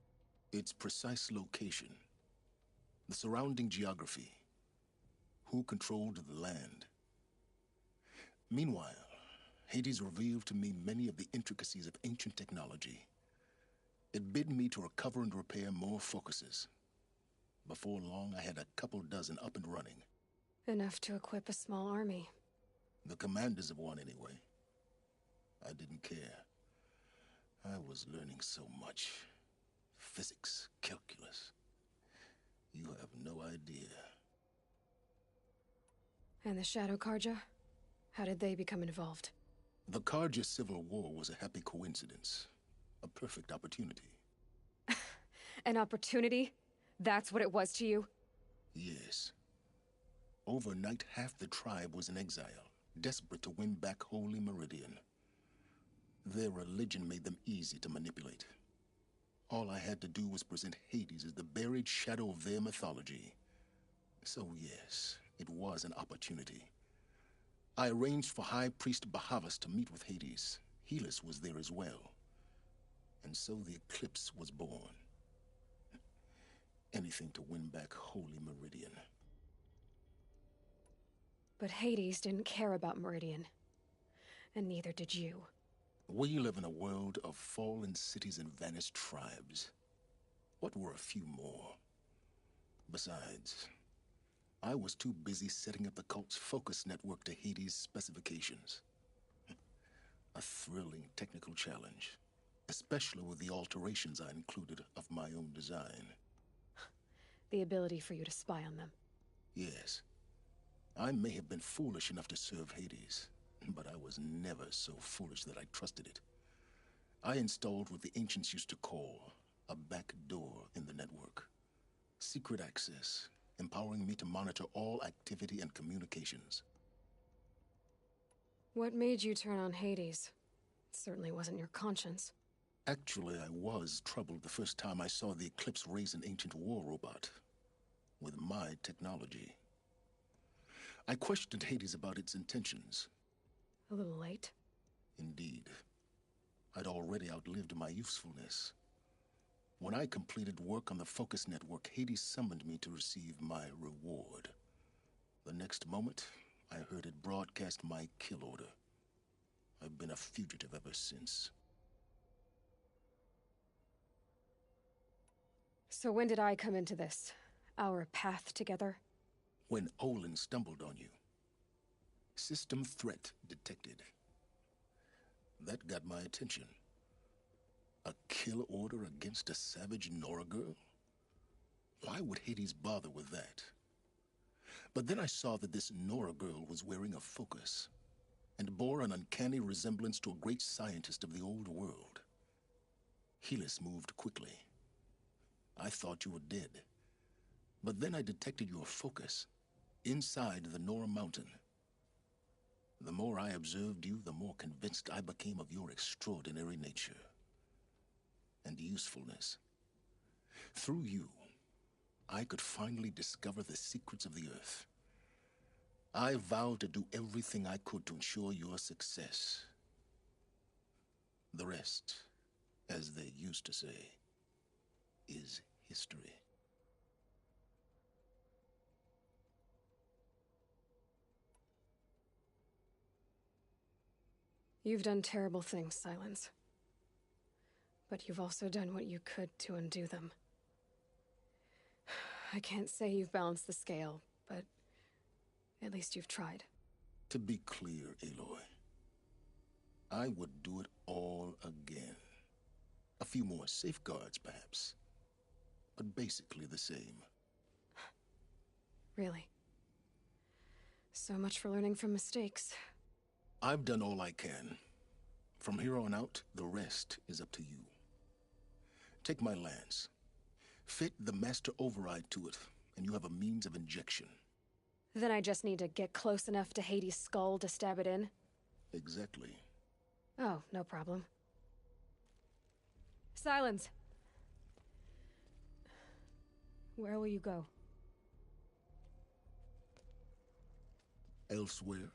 Its precise location, the surrounding geography, who controlled the land. Meanwhile, Hades revealed to me many of the intricacies of ancient technology. It bid me to recover and repair more focuses. Before long, I had a couple dozen up and running. Enough to equip a small army. The commanders of one, anyway. I didn't care. I was learning so much. Physics, calculus. You have no idea. And the Shadow Karja? How did they become involved? The Karja Civil War was a happy coincidence. A perfect opportunity. An opportunity? That's what it was to you? Yes. Overnight, half the tribe was in exile, desperate to win back Holy Meridian. Their religion made them easy to manipulate. All I had to do was present Hades as the buried shadow of their mythology. So yes, it was an opportunity. I arranged for High Priest Bahavas to meet with Hades. Helis was there as well. And so the Eclipse was born. Anything to win back Holy Meridian. But Hades didn't care about Meridian. And neither did you. We live in a world of fallen cities and vanished tribes. What were a few more? Besides, I was too busy setting up the cult's focus network to Hades' specifications. A thrilling technical challenge, especially with the alterations I included of my own design. The ability for you to spy on them. Yes. I may have been foolish enough to serve Hades, but I was never so foolish that I trusted it. I installed what the ancients used to call a back door in the network. Secret access, empowering me to monitor all activity and communications. What made you turn on Hades? It certainly wasn't your conscience. Actually, I was troubled the first time I saw the Eclipse raise an ancient war robot with my technology. I questioned Hades about its intentions. A little late? Indeed. I'd already outlived my usefulness. When I completed work on the Focus Network, Hades summoned me to receive my reward. The next moment, I heard it broadcast my kill order. I've been a fugitive ever since. So when did I come into this? Our path together? When Olin stumbled on you. System threat detected. That got my attention. A kill order against a savage Nora girl? Why would Hades bother with that? But then I saw that this Nora girl was wearing a focus, and bore an uncanny resemblance to a great scientist of the old world. Helis moved quickly. I thought you were dead. But then I detected your focus, inside the Nora mountain. The more I observed you, the more convinced I became of your extraordinary nature and usefulness. Through you, I could finally discover the secrets of the Earth. I vowed to do everything I could to ensure your success. The rest, as they used to say, is history. You've done terrible things, Silence. But you've also done what you could to undo them. I can't say you've balanced the scale, but at least you've tried. To be clear, Aloy, I would do it all again. A few more safeguards, perhaps, but basically the same. Really? So much for learning from mistakes. I've done all I can. From here on out, the rest is up to you. Take my lance. Fit the master override to it, and you have a means of injection. Then I just need to get close enough to Hades' skull to stab it in? Exactly. Oh, no problem. Silence! Where will you go? Elsewhere.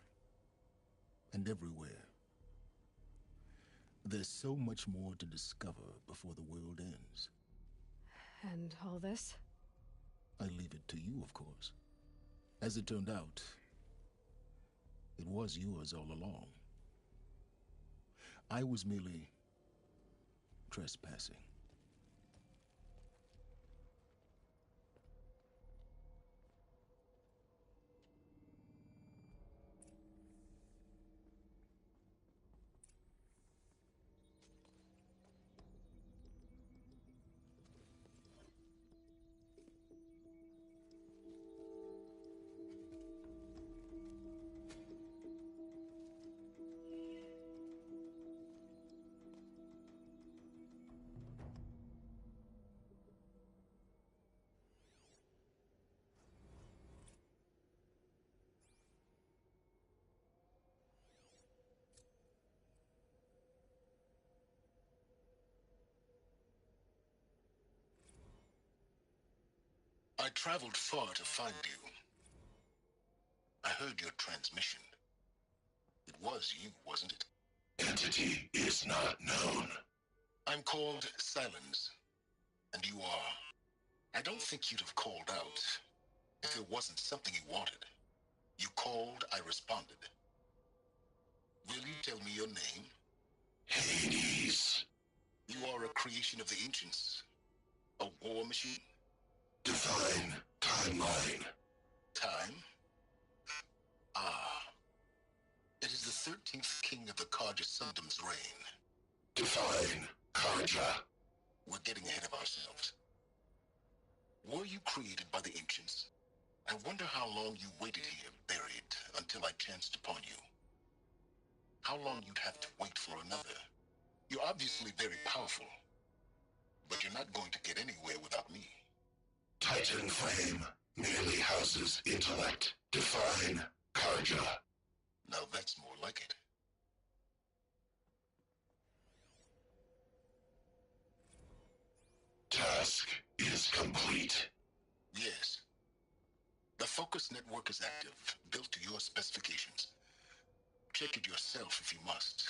And everywhere. There's so much more to discover before the world ends. And all this? I leave it to you, of course. As it turned out, it was yours all along. I was merely trespassing. I traveled far to find you. I heard your transmission. It was you, wasn't it? Entity is not known. I'm called Silence, and you are. I don't think you'd have called out if there wasn't something you wanted. You called, I responded. Will you tell me your name? Hades. You are a creation of the ancients. A war machine? Define timeline. Time? Ah. It is the 13th king of the Karja Sundom's reign. Define Karja. We're getting ahead of ourselves. Were you created by the ancients? I wonder how long you waited here, buried, until I chanced upon you. How long you'd have to wait for another. You're obviously very powerful, but you're not going to get anywhere without me. Titan flame merely houses intellect. Define Karja. Now that's more like it. Task is complete. Yes. The focus network is active, built to your specifications. Check it yourself if you must.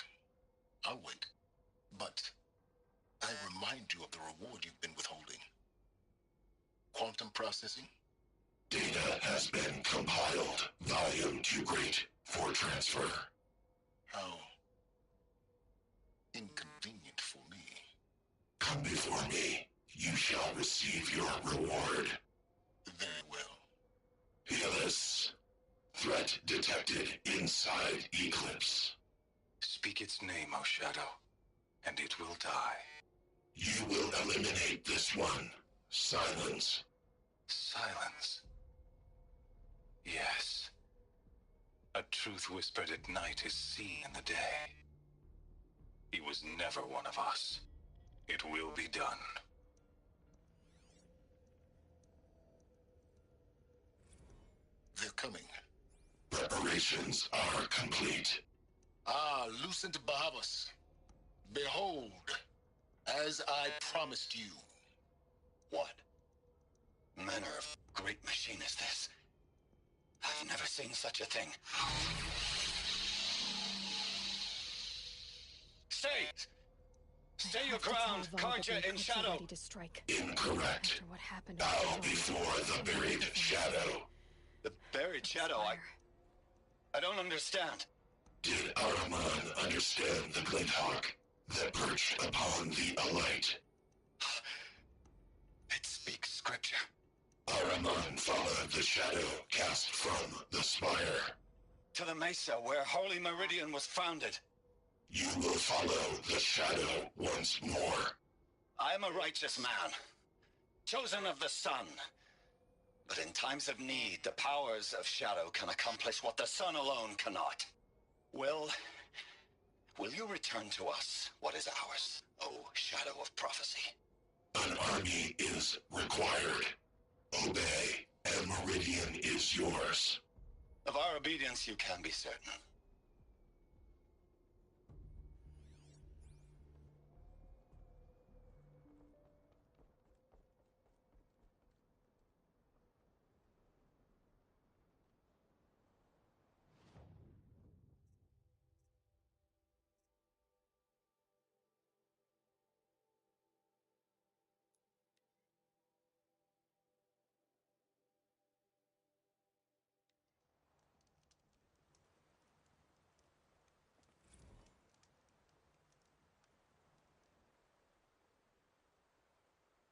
I'll wait. But I remind you of the reward you've been withholding. Quantum processing? Data has been compiled. Volume too great for transfer. How inconvenient for me. Come before me. You shall receive your reward. Very well. Helis. Threat detected inside Eclipse. Speak its name, O Shadow, and it will die. You will eliminate this one. Silence. Silence. Yes. A truth whispered at night is seen in the day. He was never one of us. It will be done. They're coming. Preparations are complete. Ah, Lucent Bahavas. Behold, as I promised you. What manner of great machine is this? I've never seen such a thing. Stay! Stay your ground, Karja in Shadow! Ready to strike. Incorrect. After what happened Bow before the buried shadow. The buried shadow, I don't understand. Did Araman understand the Glinthawk that perched upon the alight? It speaks scripture. Araman followed the shadow cast from the spire. To the mesa where Holy Meridian was founded. You will follow the shadow once more. I am a righteous man, chosen of the sun. But in times of need, the powers of shadow can accomplish what the sun alone cannot. Will you return to us what is ours, O Shadow of Prophecy? An army is required. Obey, and Meridian is yours. Of our obedience you can be certain.